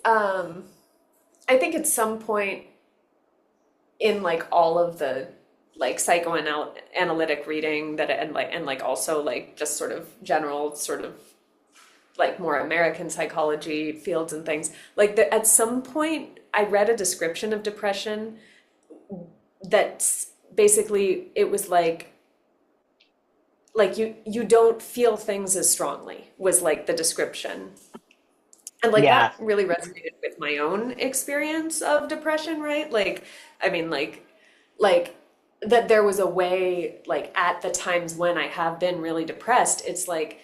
I think at some point in like all of the like psychoanalytic reading that and like also like just sort of general sort of like more American psychology fields and things, like at some point I read a description of depression that's basically it was like you don't feel things as strongly was like the description. And like Yeah, that really resonated with my own experience of depression, right? Like, I mean, like that there was a way, like at the times when I have been really depressed, it's like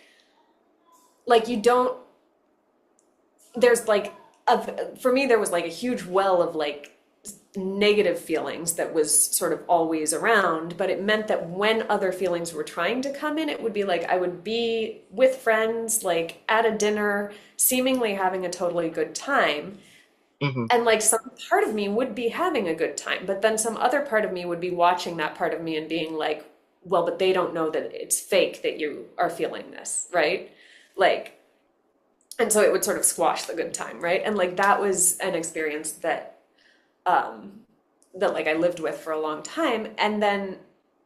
you don't, there's like, for me, there was like a huge well of like negative feelings that was sort of always around, but it meant that when other feelings were trying to come in, it would be like I would be with friends, like at a dinner, seemingly having a totally good time. hmm And like some part of me would be having a good time, but then some other part of me would be watching that part of me and being like, well, but they don't know that it's fake that you are feeling this, right? Like, and so it would sort of squash the good time, right? And like that was an experience um, that like I lived with for a long time. And then,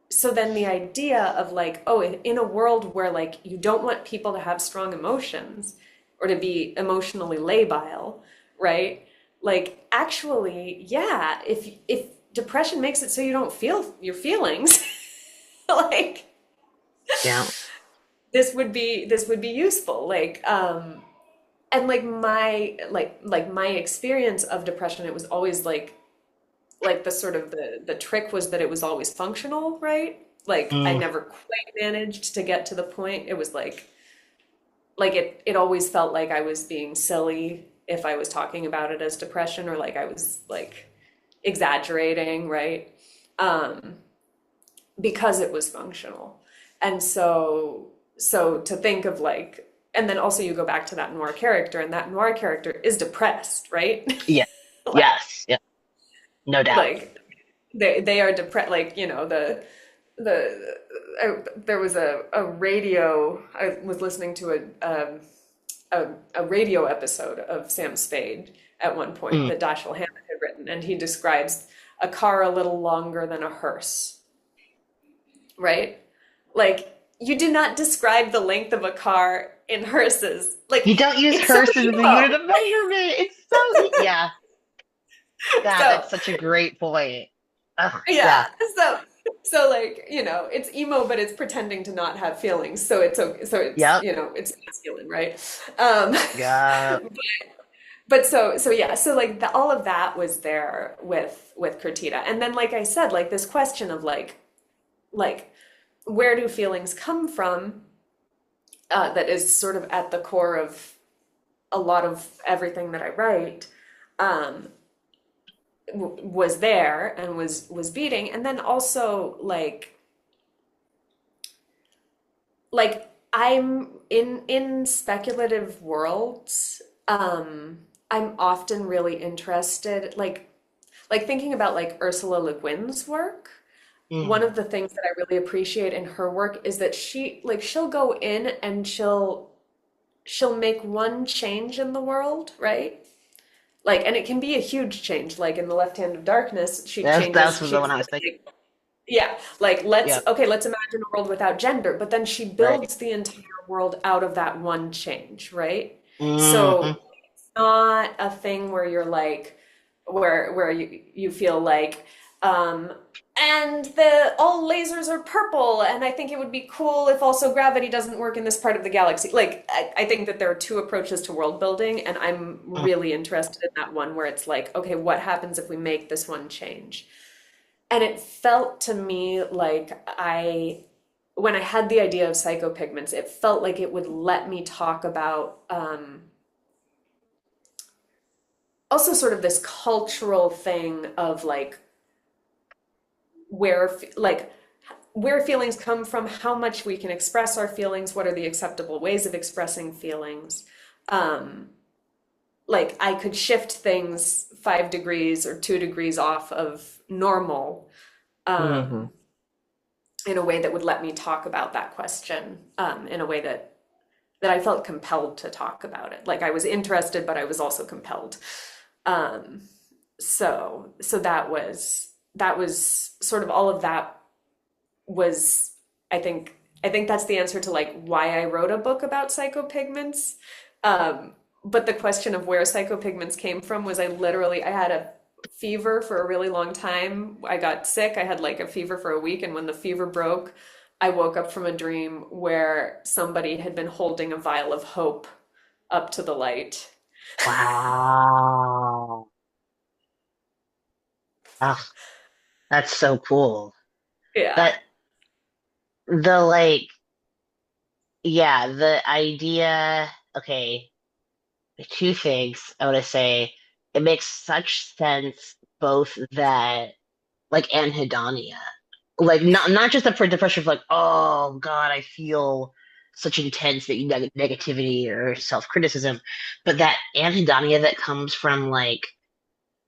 so then the idea of like, oh, in a world where like you don't want people to have strong emotions or to be emotionally labile, right? Like actually, yeah, if depression makes it so you don't feel your feelings, like yeah, this would be useful. Like and like my experience of depression, it was always like the sort of the trick was that it was always functional, right? Like I mm, never quite managed to get to the point. It was like it always felt like I was being silly if I was talking about it as depression or like I was like exaggerating, right? Um, because it was functional. And so to think of like and then also you go back to that noir character and that noir character is depressed, right? yeah, like yes, yeah, no doubt. like they are depressed, like the there was a radio. I was listening to a radio episode of Sam Spade at one point Mm. that Dashiell Hammett had written, and he describes a car a little longer than a hearse, right? Like you do not describe the length of a car in hearses. Like You don't use it's so Hearst as the unit emo. of measurement. It's yeah. God, So that's such a great point. Ugh, yeah. yeah. So like, it's emo, but it's pretending to not have feelings. So it's okay. So it's, Yep. it's masculine, right? Um, Yeah. but so yeah, so like all of that was there with Kertita. And then like I said, like this question of like where do feelings come from? That is sort of at the core of a lot of everything that I write. Um, was there and was beating, and then also like I'm in speculative worlds. I'm often really interested, like thinking about like Ursula Le Guin's work. One Hmm. of the things that I really appreciate in her work is that she'll go in and she'll make one change in the world, right? Like, and it can be a huge change. Like in The Left Hand of Darkness, That's the she's one I was thinking. like, yeah, like Yeah, let's imagine a world without gender, but then she right. builds the entire world out of that one change, right? Hmm. So it's not a thing where you're like where you feel like um and the all lasers are purple and I think it would be cool if also gravity doesn't work in this part of the galaxy. Like I think that there are two approaches to world building and I'm really interested in that one where it's like, okay, what happens if we make this one change? And it felt to me like when I had the idea of psychopigments, it felt like it would let me talk about also sort of this cultural thing of like where like where feelings come from, how much we can express our feelings, what are the acceptable ways of expressing feelings. Um, like I could shift things 5 degrees or 2 degrees off of normal Hmm. um, in a way that would let me talk about that question in a way that I felt compelled to talk about it. Like I was interested, but I was also compelled. Um, so that was sort of all of that was I think that's the answer to like why I wrote a book about psychopigments. But the question of where psychopigments came from was I had a fever for a really long time. I got sick. I had like a fever for a week, and when the fever broke, I woke up from a dream where somebody had been holding a vial of hope up to the light. Wow. Oh, that's so cool. Yeah. That the like, yeah, the idea, okay, two things I want to say. It makes such sense both that like anhedonia, like not just for depression of like, oh God, I feel such intense negativity or self-criticism, but that anhedonia that comes from like,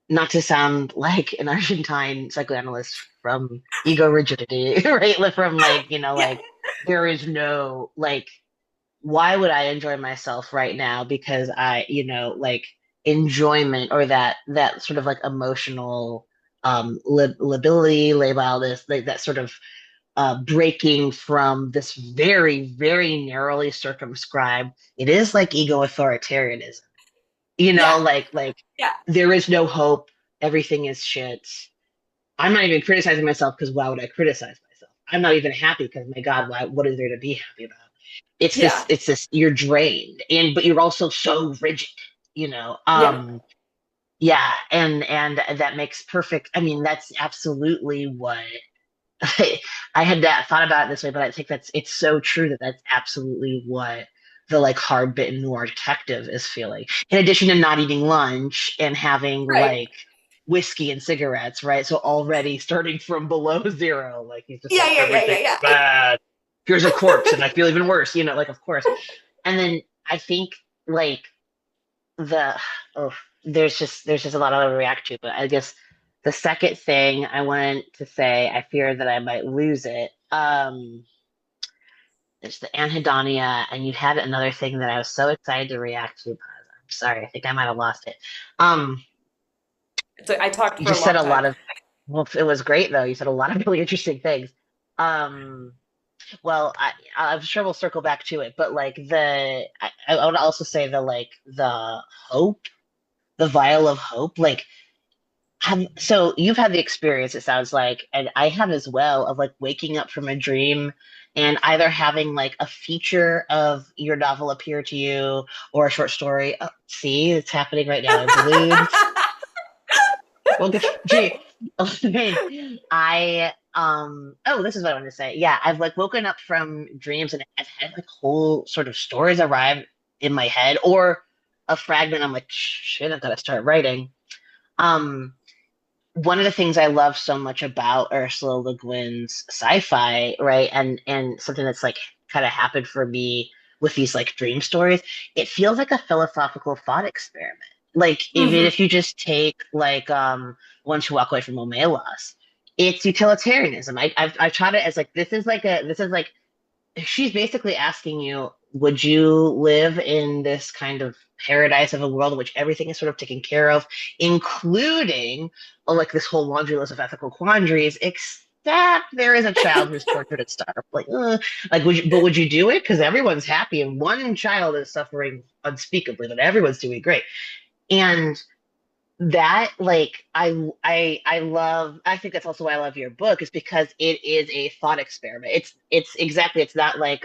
not to sound like an Argentine psychoanalyst, from ego rigidity, right? Like, from like, Yeah. like there is no like, why would I enjoy myself right now? Because like enjoyment, or that sort of like emotional lability, labile this, like that sort of breaking from this very, very narrowly circumscribed, it is like ego authoritarianism, Yeah. like Yeah. there is no hope, everything is shit. I'm not even criticizing myself because why would I criticize myself? I'm not even happy because my God, what is there to be happy about? Yeah. It's this, you're drained, and but you're also so rigid, you know. Yeah. Yeah, and that makes perfect, I mean, that's absolutely what I had that thought about it this way, but I think it's so true that that's absolutely what the like hard bitten noir detective is feeling. In addition to not eating lunch and having Right. like whiskey and cigarettes, right? So already starting from below zero, like he's just Yeah, like, yeah, yeah, yeah, everything's yeah. bad. Here's a corpse, and I feel even worse, like, of course. And then I think like the oh, there's just a lot I to react to, but I guess the second thing I wanted to say, I fear that I might lose it. There's the anhedonia, and you had another thing that I was so excited to react to. But I'm sorry, I think I might have lost it. Um, I talked you for a just said long a lot time. of, well, it was great though. You said a lot of really interesting things. Um, well, I'm sure we'll circle back to it, but like I would also say the hope, the vial of hope, like. So you've had the experience, it sounds like, and I have as well, of like waking up from a dream and either having like a feature of your novel appear to you or a short story. Oh, see, it's happening right now. I ballooned. Well, good. Gee, oh, this is what I wanted to say. Yeah, I've like woken up from dreams and I've had like whole sort of stories arrive in my head, or a fragment. I'm like, shit, I've got to start writing. Um, One of the things I love so much about Ursula Le Guin's sci-fi, right, and something that's like kind of happened for me with these like dream stories. It feels like a philosophical thought experiment. Like even Hmm. if you just take like Once You Walk Away from Omelas, it's utilitarianism. I've tried it as like this is like she's basically asking you, would you live in this kind of paradise of a world in which everything is sort of taken care of, including like this whole laundry list of ethical quandaries, except there is a child who's tortured and starved. Like would you do it? Because everyone's happy and one child is suffering unspeakably, but everyone's doing great. And that like I love I think that's also why I love your book is because it is a thought experiment. It's exactly it's not like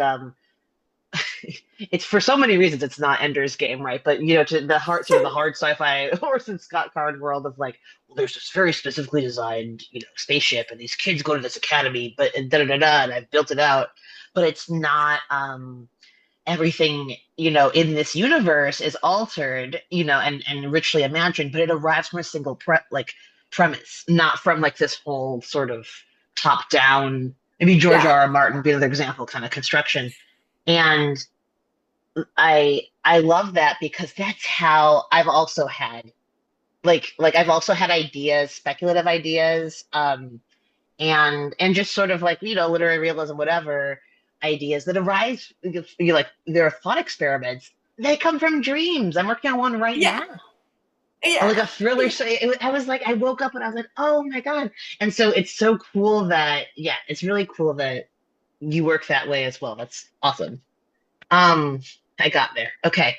it's for so many reasons it's not Ender's Game, right? But you know, to the hard sort of the hard sci-fi Orson Scott Card world of like, well, there's this very specifically designed, you know, spaceship and these kids go to this academy, but and da da da da, and I've built it out. But it's not everything, you know, in this universe is altered, you know, and richly imagined, but it arrives from a single premise, not from like this whole sort of top down, maybe George Yeah. R. R. Martin being another example kind of construction. And I love that because that's how I've also had like I've also had ideas, speculative ideas, and just sort of like, you know, literary realism, whatever ideas that arise, you like they're thought experiments. They come from dreams. I'm working on one right Yeah. now. Or like Yeah. a thriller. So I was like, I woke up and I was like, oh my God. And so it's so cool that, yeah, it's really cool that you work that way as well. That's awesome. Um, I got there. Okay.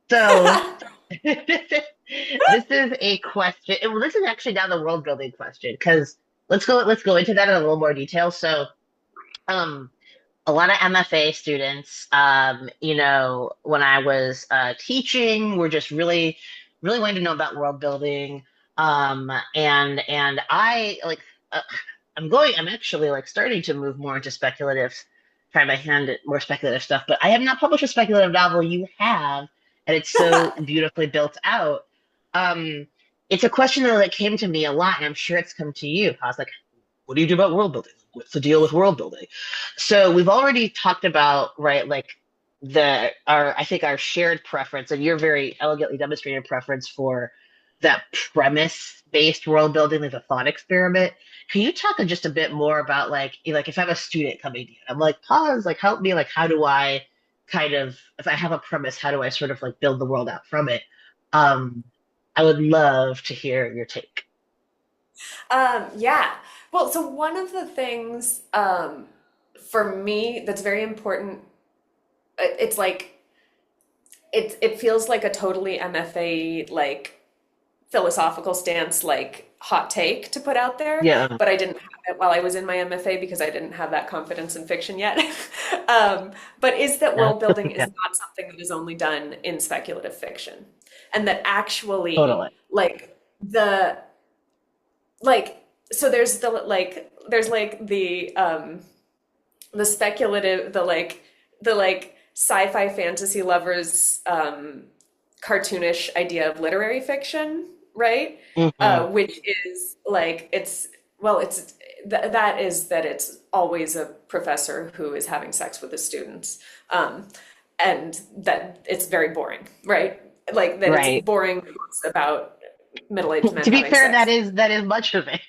So this is a question. Well, this is actually now the world building question because let's go into that in a little more detail. So, um, a lot of MFA students, you know, when I was teaching, were just really wanting to know about world building. And I like uh, I'm actually like starting to move more into speculative, try my hand at more speculative stuff. But I have not published a speculative novel. You have, and it's so beautifully built out. Um, it's a question that came to me a lot, and I'm sure it's come to you. I was like, what do you do about world building? What's the deal with world building? So we've already talked about, right, like the our I think our shared preference, and your very elegantly demonstrated preference for that premise-based world building, like a thought experiment. Can you talk just a bit more about like if I have a student coming to you, I'm like, pause, like help me, like how do I kind of if I have a premise, how do I sort of like build the world out from it? Um, I would love to hear your take. Yeah. Well, so one of the things for me that's very important, it's like it feels like a totally MFA like philosophical stance, like hot take to put out there, Yeah. but I didn't have it while I was in my MFA because I didn't have that confidence in fiction yet. But is that Yeah. world building is Yeah. not something that is only done in speculative fiction, and that actually Totally. the like so there's the speculative the like sci-fi fantasy lovers cartoonish idea of literary fiction, right? Hmm. Which is like that is that it's always a professor who is having sex with the students, um, and that it's very boring, right? Like that it's Right. boring books about middle-aged men To be having fair, sex. that is much of it.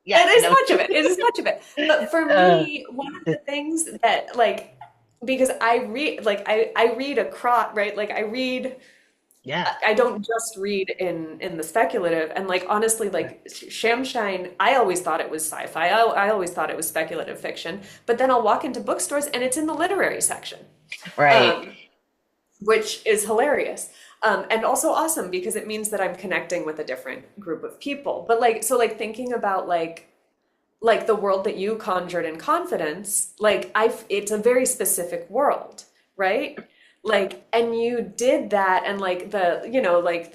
Yeah, It I is know. much of it. It is much of it. But for uh, me, one of the things that like because I read across, right? Like I read yeah. I don't just read in the speculative, and like honestly like Shamshine, I always thought it was sci-fi. I always thought it was speculative fiction, but then I'll walk into bookstores and it's in the literary section. Right. Um, which is hilarious. And also awesome because it means that I'm connecting with a different group of people. But like, so like thinking about like the world that you conjured in confidence, like it's a very specific world, right? Like, and you did that, and like like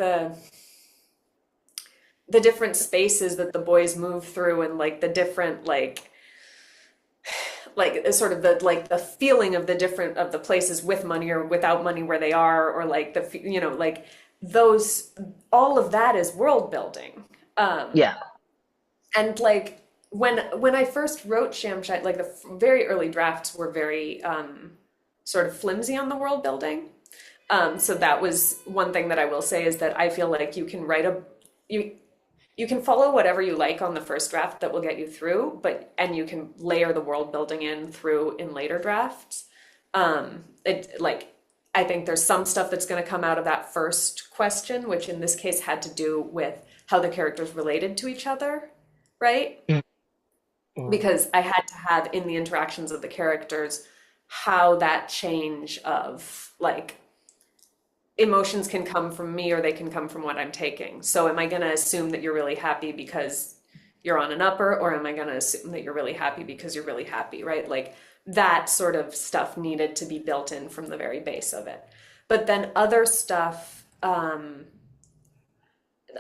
the different spaces that the boys move through, and like the different like sort of the feeling of the different of the places with money or without money where they are, or like like those all of that is world building. Yeah. And like when I first wrote Shamshite, like the very early drafts were very sort of flimsy on the world building. So that was one thing that I will say is that I feel like you can write a you you can follow whatever you like on the first draft that will get you through, but and you can layer the world building in through in later drafts. It like I think there's some stuff that's going to come out of that first question, which in this case had to do with how the characters related to each other, right? Mm. Because I had to have in the interactions of the characters how that change of like emotions can come from me or they can come from what I'm taking. So am I going to assume that you're really happy because you're on an upper, or am I going to assume that you're really happy because you're really happy, right? Like that sort of stuff needed to be built in from the very base of it. But then other stuff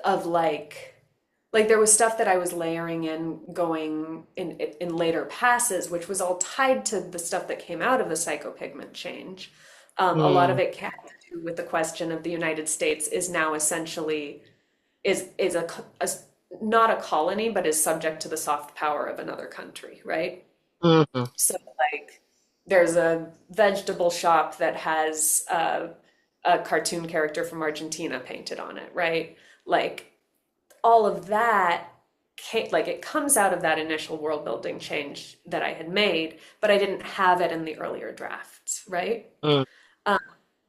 of like there was stuff that I was layering in going in later passes, which was all tied to the stuff that came out of the psychopigment change. A lot of Mm. it had to do with the question of the United States is now essentially is a not a colony, but is subject to the soft power of another country, right? Mhm. So like there's a vegetable shop that has a cartoon character from Argentina painted on it, right? Like all of that like it comes out of that initial world building change that I had made, but I didn't have it in the earlier drafts, right? Mm. Um,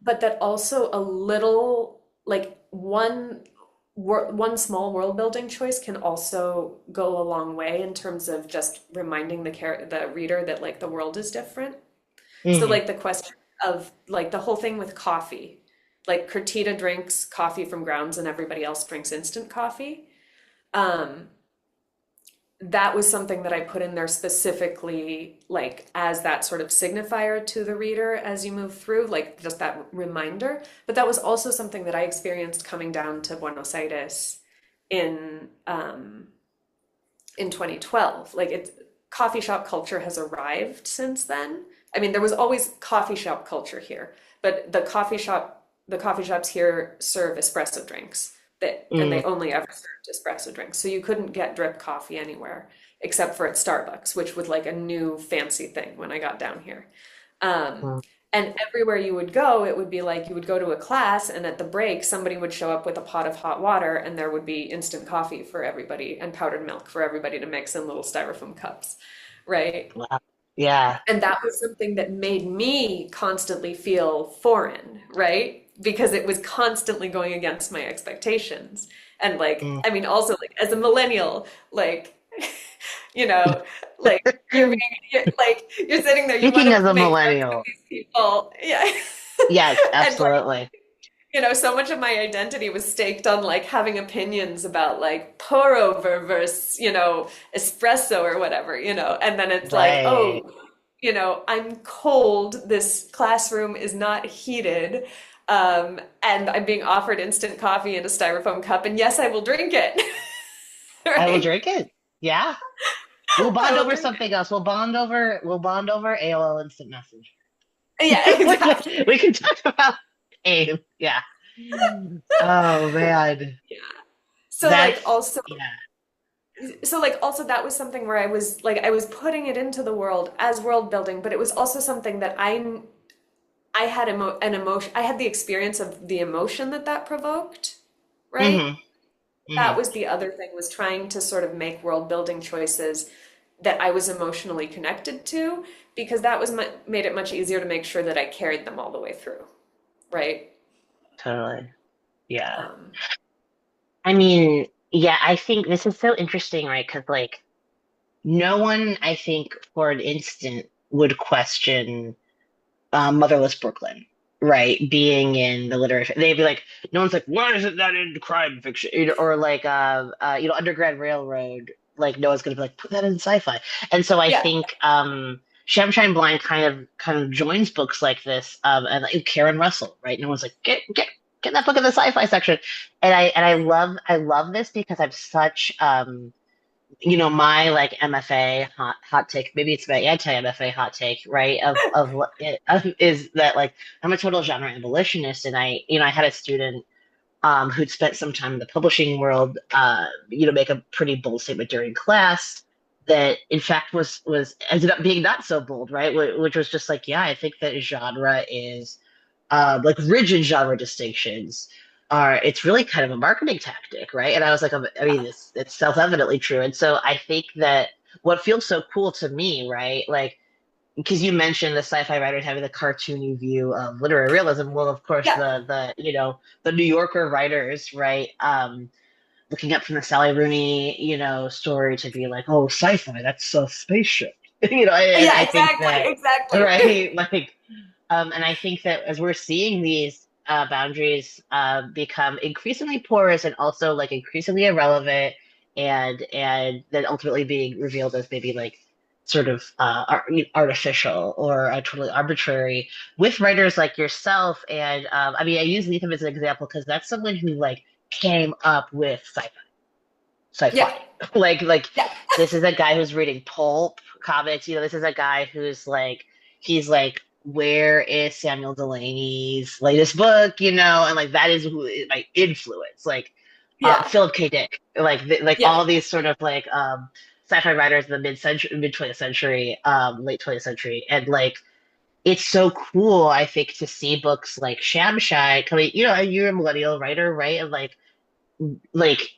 but that also a little like one small world building choice can also go a long way in terms of just reminding the reader that like the world is different. So Mhm. like the question of like the whole thing with coffee, like Kertita drinks coffee from grounds and everybody else drinks instant coffee. Um, that was something that I put in there specifically, like as that sort of signifier to the reader as you move through, like just that reminder. But that was also something that I experienced coming down to Buenos Aires in in 2012. Like it's coffee shop culture has arrived since then. I mean, there was always coffee shop culture here, but the coffee shops here serve espresso drinks and Mm. they only ever served espresso drinks. So you couldn't get drip coffee anywhere except for at Starbucks, which was like a new fancy thing when I got down here. Um, Mm. and everywhere you would go, it would be like you would go to a class, and at the break, somebody would show up with a pot of hot water, and there would be instant coffee for everybody and powdered milk for everybody to mix in little styrofoam cups, right? Wow. Yeah. And that was something that made me constantly feel foreign, right? Because it was constantly going against my expectations. And like, Mm. I mean, also like as a millennial, like, you know, like you're sitting there, you want Speaking as to a make jokes with millennial, these people. Yeah. yes, And like, absolutely. so much of my identity was staked on like having opinions about like pour over versus, espresso or whatever, and then it's like, Right. oh, I'm cold, this classroom is not heated, and I'm being offered instant coffee in a styrofoam cup, and yes, I will drink it. I will Right? drink it. Yeah. We'll I bond will over drink something else. We'll bond over AOL Instant Message. it. Yeah, exactly. We can talk about AIM. Yeah. Oh man. Yeah. So like That's also yeah. also that was something where I was putting it into the world as world building, but it was also something that I had an emotion. I had the experience of the emotion that that provoked, right? Hmm. That Hmm. was the other thing, was trying to sort of make world building choices that I was emotionally connected to, because that was made it much easier to make sure that I carried them all the way through, right? Totally. Yeah. Um, I mean, yeah, I think this is so interesting, right? Because like no one, I think, for an instant would question Motherless Brooklyn, right? Being in the literary, they'd be like, no one's like, why isn't that in crime fiction? Or like, Underground Railroad. Like, no one's gonna be like, put that in sci-fi. And so I yeah, think Shamshine Blind kind of joins books like this, and like Karen Russell, right? No one's like, get that book in the sci-fi section. And I love this because I'm such my like MFA hot take, maybe it's my anti-MFA hot take, right? Is that like I'm a total genre abolitionist, and I had a student who'd spent some time in the publishing world, make a pretty bold statement during class that in fact was ended up being not so bold, right? Which was just like, yeah, I think that genre is like rigid genre distinctions are it's really kind of a marketing tactic, right? And I was like, I mean, it's self-evidently true. And so I think that what feels so cool to me, right? Like because you mentioned the sci-fi writers having the cartoony view of literary realism. Well, of course, Yeah, the New Yorker writers, right? Looking up from the Sally Rooney, story to be like, oh, sci-fi, that's a spaceship, and yeah, I think exactly, that, exactly. right, like, and I think that as we're seeing these boundaries become increasingly porous and also like increasingly irrelevant, and then ultimately being revealed as maybe like sort of artificial or totally arbitrary with writers like yourself. And I mean, I use Lethem as an example because that's someone who like came up with Yeah, sci-fi. like yeah, this is a guy who's reading pulp comics. This is a guy who's like he's like, where is Samuel Delaney's latest book? And like that is who my influence. Like yeah, Philip K. Dick, like yeah, all these sort of like sci-fi writers in the mid 20th century, late 20th century, and like it's so cool, I think, to see books like Shamshine coming. You're a millennial writer, right? And like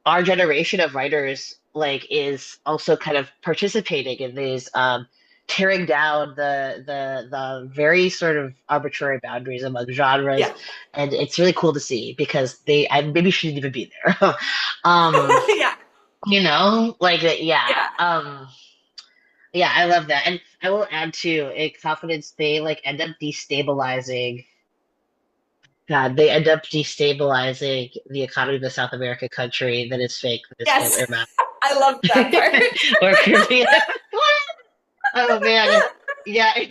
our generation of writers like is also kind of participating in these tearing down the very sort of arbitrary boundaries among genres, yeah, and it's really cool to see because they I maybe shouldn't even be there. um yeah, like yeah. yeah, I love that. And I will add too, in confidence they like end up destabilizing. God, they end up destabilizing the economy of the South American country that is fake, that is called Yes, Irma. I love that part. Or Caribbean. Oh man. Yeah, I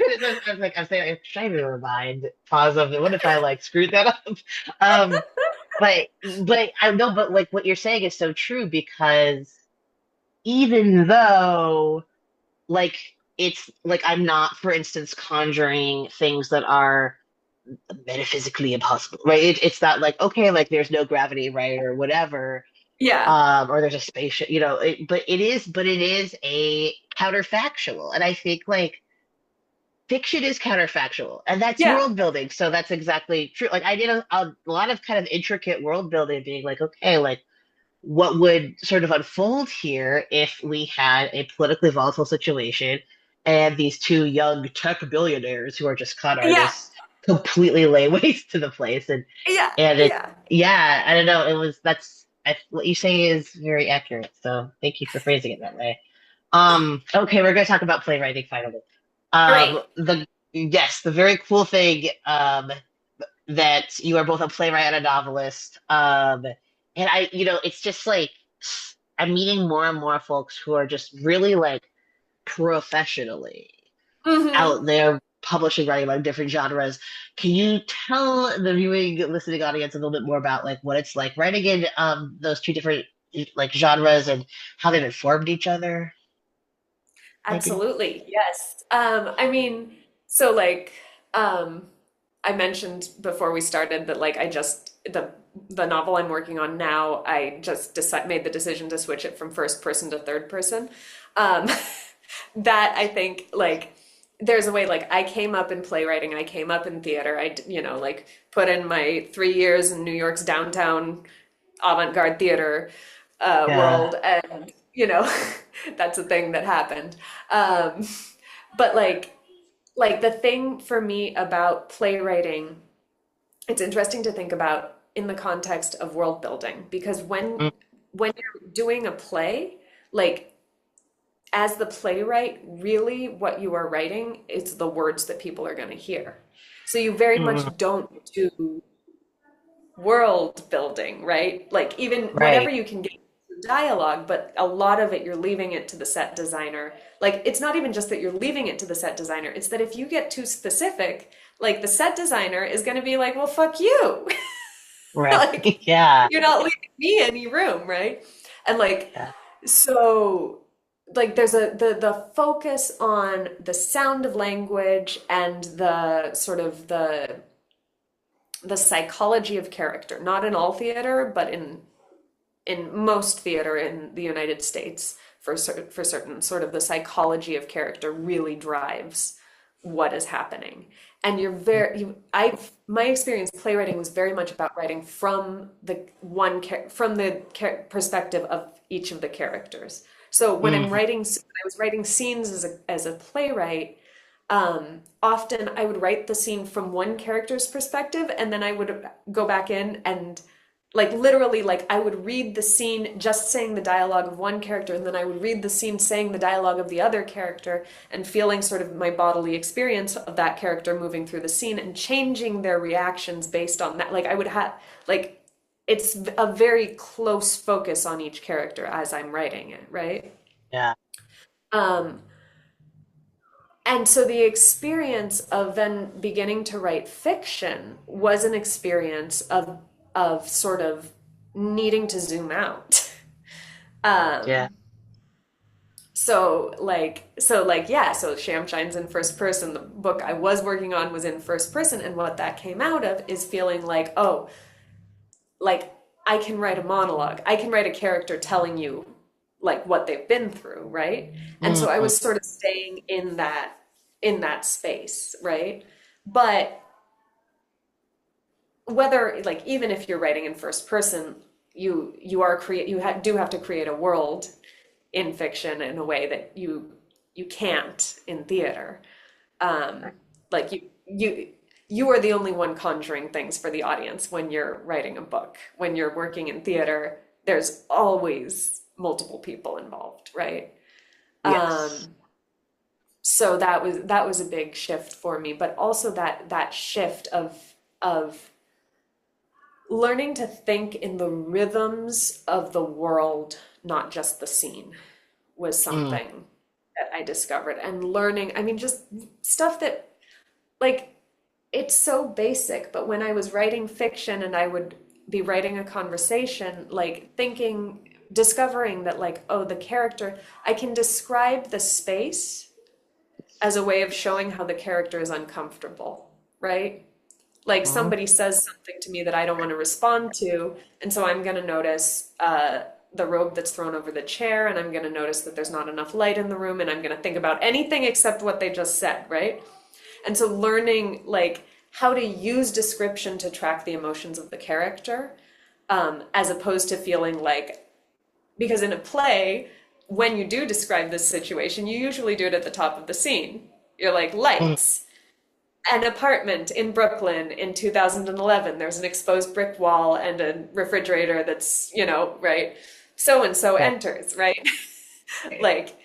was like, I'm saying, I'm trying to remind pause of it. What if I like screwed that up? Um, but I know, but like what you're saying is so true because even though like it's like I'm not, for instance, conjuring things that are metaphysically impossible, right? It's not like, okay, like there's no gravity, right, or whatever, Yeah, or there's a spaceship, but it is a counterfactual, and I think like fiction is counterfactual, and that's yeah, world building. So that's exactly true. Like I did a lot of kind of intricate world building, being like, okay, like what would sort of unfold here if we had a politically volatile situation and these two young tech billionaires who are just con yeah, artists completely lay waste to the place, and yeah, and it yeah. yeah, I don't know, what you say is very accurate, so thank you for phrasing it that way. Okay, we're going to talk about playwriting finally. Great. The Yes, the very cool thing that you are both a playwright and a novelist. And it's just like I'm meeting more and more folks who are just really like professionally Hmm. out there publishing, writing about different genres. Can you tell the viewing, listening audience a little bit more about like what it's like writing in those two different like genres and how they've informed each other, maybe? Absolutely. Yes. I mean, so like, um, I mentioned before we started that like I just the novel I'm working on now, I just made the decision to switch it from first person to third person. Um, that I think like there's a way like I came up in playwriting, I came up in theater. Like put in my 3 years in New York's downtown avant-garde theater Yeah. world, and that's a thing that happened. Um, but like the thing for me about playwriting, it's interesting to think about in the context of world building because Mm, when you're doing a play, like as the playwright, really what you are writing is the words that people are going to hear. So you very mm, much don't do world building, right? Like even whatever right. you can get dialogue, but a lot of it you're leaving it to the set designer. Like it's not even just that you're leaving it to the set designer, it's that if you get too specific, like the set designer is going to be like, well, fuck you. Right. Like Yeah. you're not leaving me any room, right? And like Yeah. so like there's the focus on the sound of language and the sort of the psychology of character, not in all theater, but in most theater in the United States, for certain. Sort of the psychology of character really drives what is happening. And my experience playwriting was very much about writing from the perspective of each of the characters. So when I was writing scenes as a playwright, often I would write the scene from one character's perspective, and then I would go back in and like literally like I would read the scene just saying the dialogue of one character, and then I would read the scene saying the dialogue of the other character and feeling sort of my bodily experience of that character moving through the scene and changing their reactions based on that. Like I would have like it's a very close focus on each character as I'm writing it, right? Yeah. Um, and so the experience of then beginning to write fiction was an experience of sort of needing to zoom out. Yeah. Um, so Shamshine's in first person. The book I was working on was in first person, and what that came out of is feeling like, oh, like I can write a monologue. I can write a character telling you like what they've been through, right? And so I Mhm. was sort of staying in that space, right? But whether like even if you're writing in first person, do have to create a world in fiction in a way that you can't in theater. Um, like you are the only one conjuring things for the audience when you're writing a book. When you're working in theater, there's always multiple people involved, right? Yes. Um, so that was a big shift for me, but also that shift of learning to think in the rhythms of the world, not just the scene, was Mm. something that I discovered. And learning, I mean, just stuff that, like, it's so basic, but when I was writing fiction and I would be writing a conversation, like, discovering that, like, oh, the character, I can describe the space as a way of showing how the character is uncomfortable, right? Like Mhm. somebody says something to me that I don't want to respond to, and so I'm going to notice the robe that's thrown over the chair, and I'm going to notice that there's not enough light in the room, and I'm going to think about anything except what they just said, right? And so learning like how to use description to track the emotions of the character, as opposed to feeling like, because in a play, when you do describe this situation, you usually do it at the top of the scene. You're like, Mm. lights, an apartment in Brooklyn in 2011. There's an exposed brick wall and a refrigerator that's, right? So and so Right. enters, right? Like,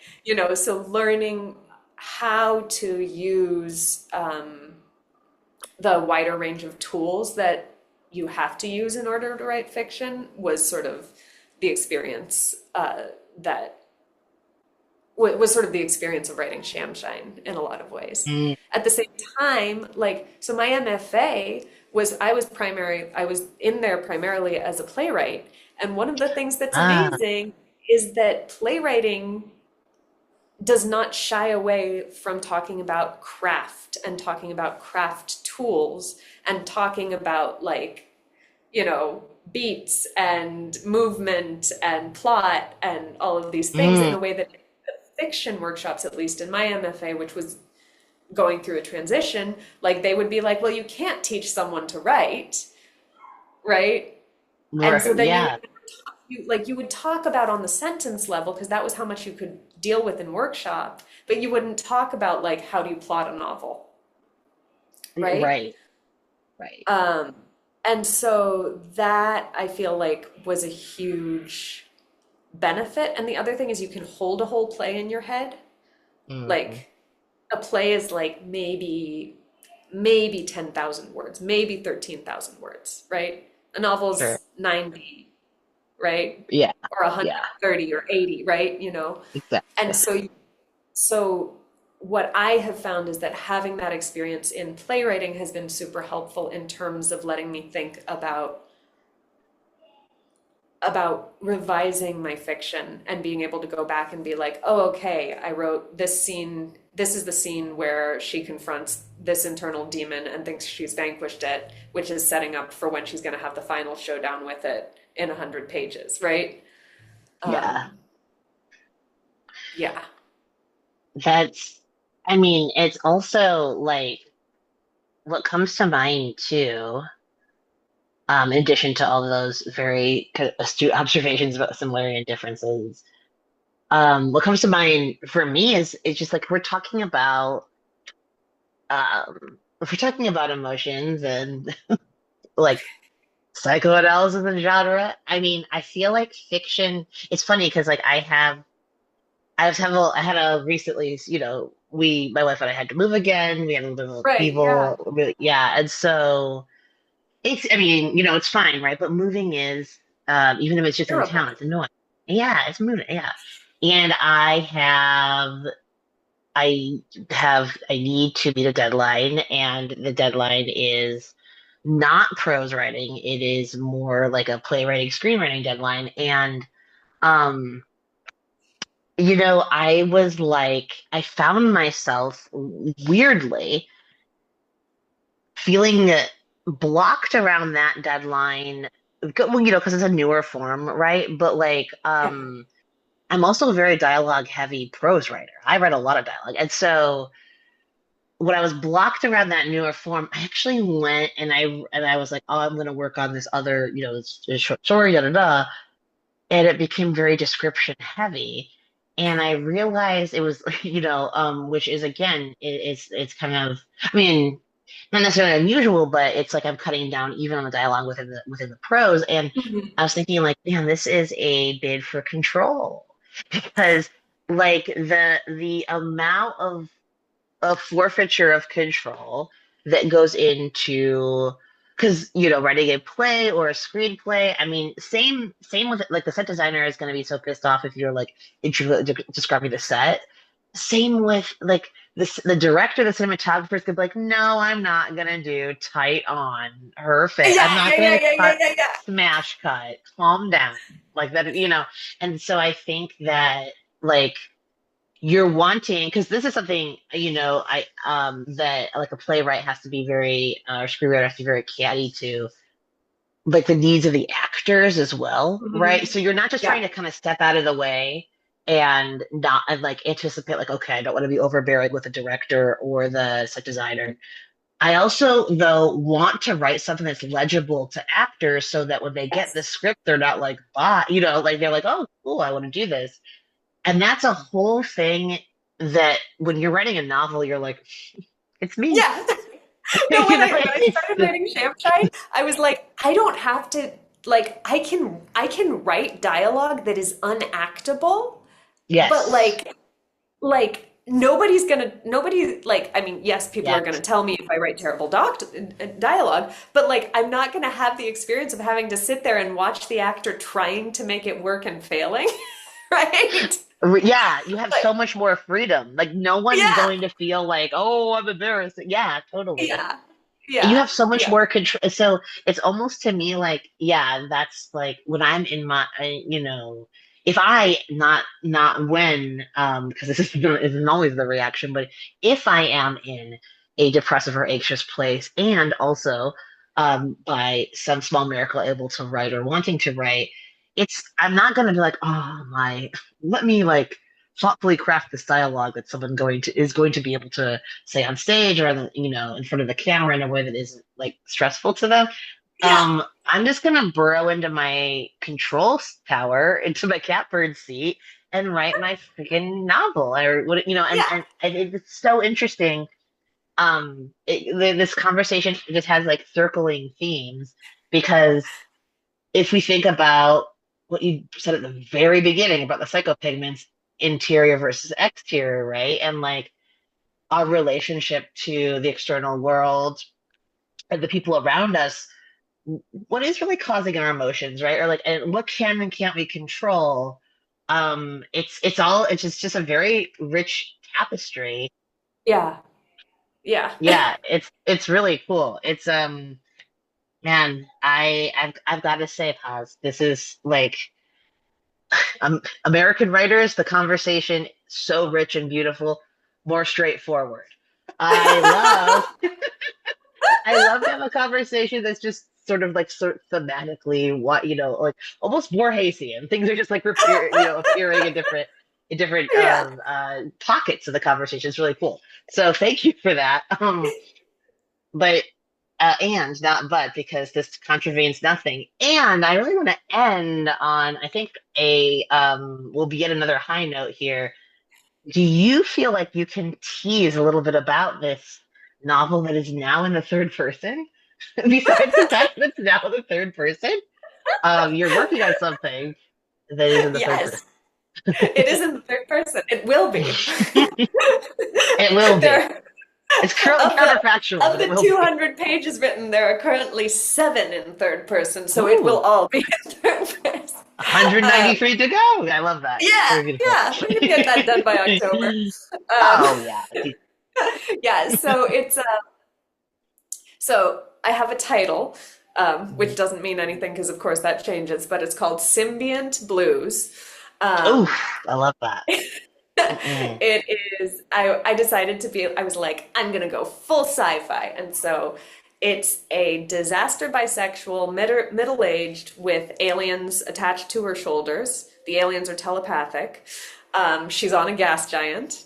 so learning how to use the wider range of tools that you have to use in order to write fiction was sort of the experience that was sort of the experience of writing Shamshine in a lot of ways. Mm. At the same time, like, so my MFA I was in there primarily as a playwright. And one of the things that's Ah. amazing is that playwriting does not shy away from talking about craft and talking about craft tools and talking about like, beats and movement and plot and all of these things in Mm. a way that fiction workshops, at least in my MFA, which was going through a transition, like they would be like, well, you can't teach someone to write, right? And so then Yeah. you would talk about on the sentence level because that was how much you could deal with in workshop, but you wouldn't talk about like how do you plot a novel, right? Right. Right. Um, and so that I feel like was a huge benefit. And the other thing is you can hold a whole play in your head. Mhm. Like a play is like maybe 10,000 words, maybe 13,000 words, right? A Sure. novel's 90, right? Yeah. Or Yeah. 130 or 80, right? And Exactly. so what I have found is that having that experience in playwriting has been super helpful in terms of letting me think about revising my fiction and being able to go back and be like, oh, okay, I wrote this scene. This is the scene where she confronts this internal demon and thinks she's vanquished it, which is setting up for when she's going to have the final showdown with it in 100 pages, right? Yeah. Um, Yeah. That's, I mean, it's also like what comes to mind too, in addition to all of those very astute observations about similarity and differences. What comes to mind for me is it's just like if we're talking about emotions and like psychoanalysis and genre. I mean, I feel like fiction. It's funny because like I had a recently, my wife and I had to move again. We had a little Right. Yeah. upheaval, really, yeah, and so I mean, it's fine, right? But moving is, even if it's just in town, Terrible. it's annoying. Yeah, it's moving, yeah, and I I need to meet a deadline, and the deadline is not prose writing. It is more like a playwriting, screenwriting deadline. And, um, I was like, I found myself weirdly feeling blocked around that deadline. Well, because it's a newer form, right? But like, Yeah. I'm also a very dialogue heavy prose writer. I write a lot of dialogue. And so when I was blocked around that newer form, I actually went and I was like, oh, I'm going to work on this other, this short story, da da da, and it became very description heavy. And I realized it was, which is again, it's kind of, I mean, not necessarily unusual, but it's like I'm cutting down even on the dialogue within the prose. And Mhm. I was thinking like, man, this is a bid for control because like the amount of a forfeiture of control that goes into because writing a play or a screenplay. I mean, same with like the set designer is going to be so pissed off if you're like describing the set. Same with like the director, the cinematographer is gonna be like, no, I'm not gonna do tight on her face. I'm Yeah. not Yeah. Yeah. gonna Yeah. Yeah. cut Yeah. Yeah. smash cut. Calm down, like that. And so I think that like you're wanting because this is something I that like a playwright has to be very or screenwriter has to be very catty to like the needs of the actors as well, right? Mhm. So you're not just trying Yeah. to kind of step out of the way and not and like anticipate like, okay, I don't want to be overbearing with the director or the set designer. I also though want to write something that's legible to actors so that when they get the Yes. script they're not like like they're like, oh cool, I want to do this. And that's a whole thing that when you're writing a novel, you're like, it's me. Yeah. No, when I It's started writing Shamshine, I was like, I don't have to like I can write dialogue that is unactable, but yes, like nobody like I mean, yes, people are yes. gonna tell me if I write terrible dialogue, but like I'm not gonna have the experience of having to sit there and watch the actor trying to make it work and failing, right? Yeah, you have so Like, much more freedom. Like no one's yeah, going to feel like, oh, I'm embarrassed. Yeah, totally. yeah, You yeah, have so much yeah. more control. So it's almost to me like, yeah, that's like when I'm in if I not when, because isn't always the reaction, but if I am in a depressive or anxious place, and also, by some small miracle able to write or wanting to write, I'm not going to be like, oh my, let me like thoughtfully craft this dialogue that someone is going to be able to say on stage or in front of the camera in a way that isn't like stressful to them. Yeah. I'm just gonna burrow into my control tower, into my catbird seat, and write my freaking novel. Or what Yeah. and it's so interesting. This conversation just has like circling themes because if we think about what you said at the very beginning about the psychopigments, interior versus exterior, right? And like our relationship to the external world and the people around us, what is really causing our emotions, right? Or like, and what can and can't we control? It's just a very rich tapestry. Yeah. Yeah. Yeah, it's really cool. It's man, I've got to say, Paz, this is like American writers, the conversation so rich and beautiful, more straightforward. I love I love to have a conversation that's just sort of thematically what like almost more hazy and things are just like appearing in different. in different Yeah. pockets of the conversation. It's really cool. So thank you for that. But and not but because this contravenes nothing. And I really want to end on I think a will be yet another high note here. Do you feel like you can tease a little bit about this novel that is now in the third person? Besides the fact that it's now in the third person, you're working on something that is in the third person. Yes, it is in the third person. It will be. It will be. There, It's currently of the counterfactual, of but it the will be. 200 pages written, there are currently 7 in third person, so it will Ooh, all be in third person. Um, 193 to go. I love that. yeah, Very beautiful. yeah, we can get that done by October. Oh Um, yeah. yeah, so I have a title, which doesn't mean anything because, of course, that changes, but it's called Symbiont Blues. Oof, Um, I love that. Mm-mm. it is, I decided to be, I was like, I'm gonna go full sci-fi. And so it's a disaster bisexual, middle-aged with aliens attached to her shoulders. The aliens are telepathic. She's on a gas giant.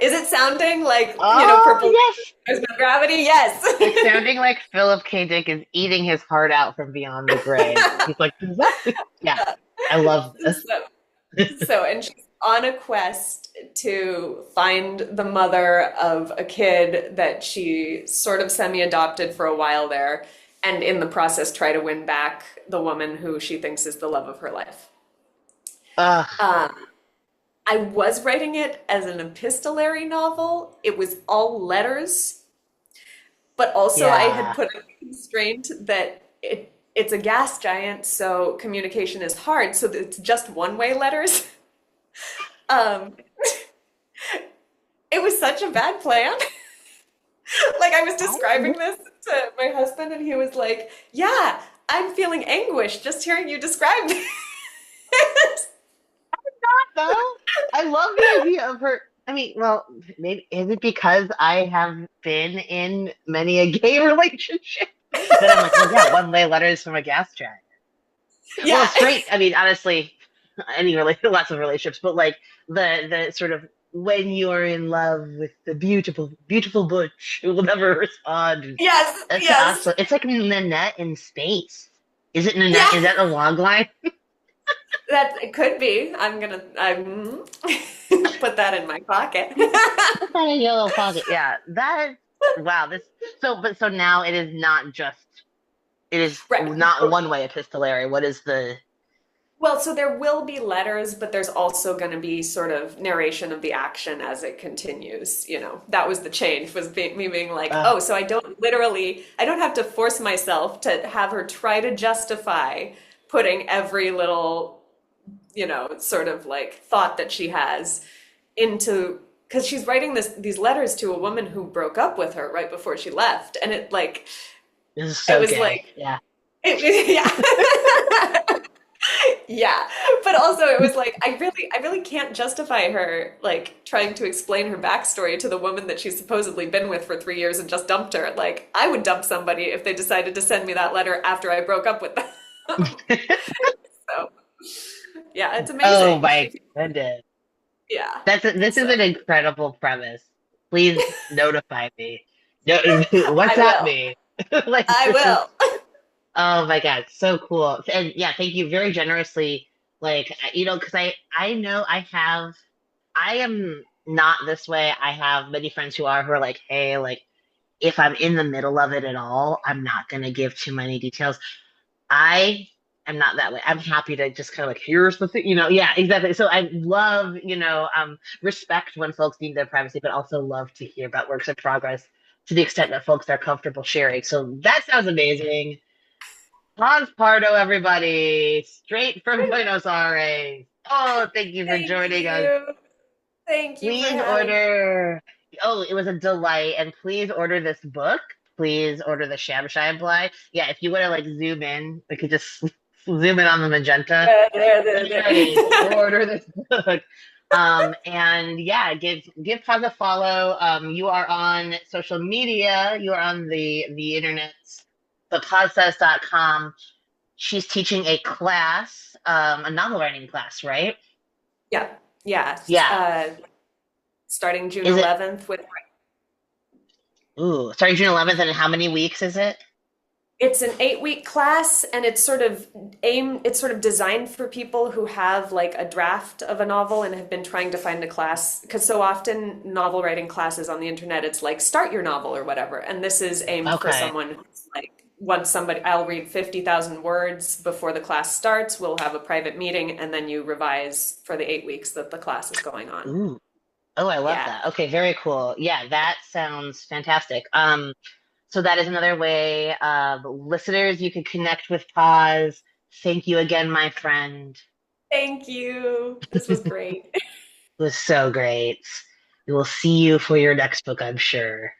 Is it sounding like, Oh purple yes. there's no gravity? Yes. It's sounding like Philip K. Dick is eating his heart out from beyond the grave. He's like, yeah, I love this. So, and she's on a quest to find the mother of a kid that she sort of semi-adopted for a while there, and in the process try to win back the woman who she thinks is the love of her life. Ugh, Um, I was writing it as an epistolary novel. It was all letters, but also I had yeah. put a constraint that it's a gas giant, so communication is hard, so that it's just one-way letters. Um, it was such a bad plan. Like I was describing this to my husband, and he was like, "Yeah, I'm feeling anguish just hearing you describe this." Though I love the idea of her. I mean, well, maybe is it because I have been in many a gay relationship that I'm like, well, yeah, one-way letters from a gas giant. Well, Yeah, straight. I mean, honestly, any relation, lots of relationships, but like the sort of when you're in love with the beautiful, beautiful butch who will never respond. yes, That's yes, awesome. It's like Nanette in space. Is it Nanette? Is yeah. that a log line? That it could be. I'm put that in my pocket. Put that in your little pocket. Yeah, that. Wow. This. So now it is not just. It is Right. not one way epistolary. What is the? Well, so there will be letters, but there's also going to be sort of narration of the action as it continues. That was the change, was me being like, Uh, oh, so I don't have to force myself to have her try to justify putting every little, sort of like thought that she has into, because she's writing these letters to a woman who broke up with her right before she left. And this is it so was gay. like, Yeah. yeah. Yeah, but also it was like I really can't justify her like trying to explain her backstory to the woman that she's supposedly been with for 3 years and just dumped her. Like I would dump somebody if they decided to send me that letter after I broke up with them. So yeah, it's Oh amazing. my goodness. Yeah. This is So an incredible premise. Please notify me. No, I WhatsApp will. me. Like I this is. will. Oh my God, so cool. And yeah, thank you very generously. Like, because I know I am not this way. I have many friends who are like, hey, like if I'm in the middle of it at all, I'm not gonna give too many details. I am not that way. I'm happy to just kind of like, here's the thing, yeah, exactly. So I love, respect when folks need their privacy, but also love to hear about works in progress to the extent that folks are comfortable sharing. So that sounds amazing. Paz Pardo, everybody, straight from Buenos Aires. Oh, thank you for Thank joining us. you. Thank you for Please having me. order. Oh, it was a delight, and please order this book. Please order the Shamshine Blind. Yeah, if you want to like zoom in, we could just zoom in on the magenta. Be ready. There. Order this book. And yeah, give Paz a follow. You are on social media. You are on the internet. But com. She's teaching a class, a novel writing class, right? Yeah, yeah. Yeah. Starting June Is it, 11th with ooh, sorry, June 11th, and how many weeks is it? it's an 8-week class and it's sort of designed for people who have like a draft of a novel and have been trying to find a class because so often novel writing classes on the internet it's like start your novel or whatever, and this is aimed for Okay. someone who's like once somebody I'll read 50,000 words before the class starts, we'll have a private meeting and then you revise for the 8 weeks that the class is going on. Ooh. Oh, I love Yeah. that. Okay, very cool. Yeah, that sounds fantastic. So that is another way listeners, you can connect with Paz. Thank you again, my friend. Thank you. This was great. It was so great. We will see you for your next book, I'm sure.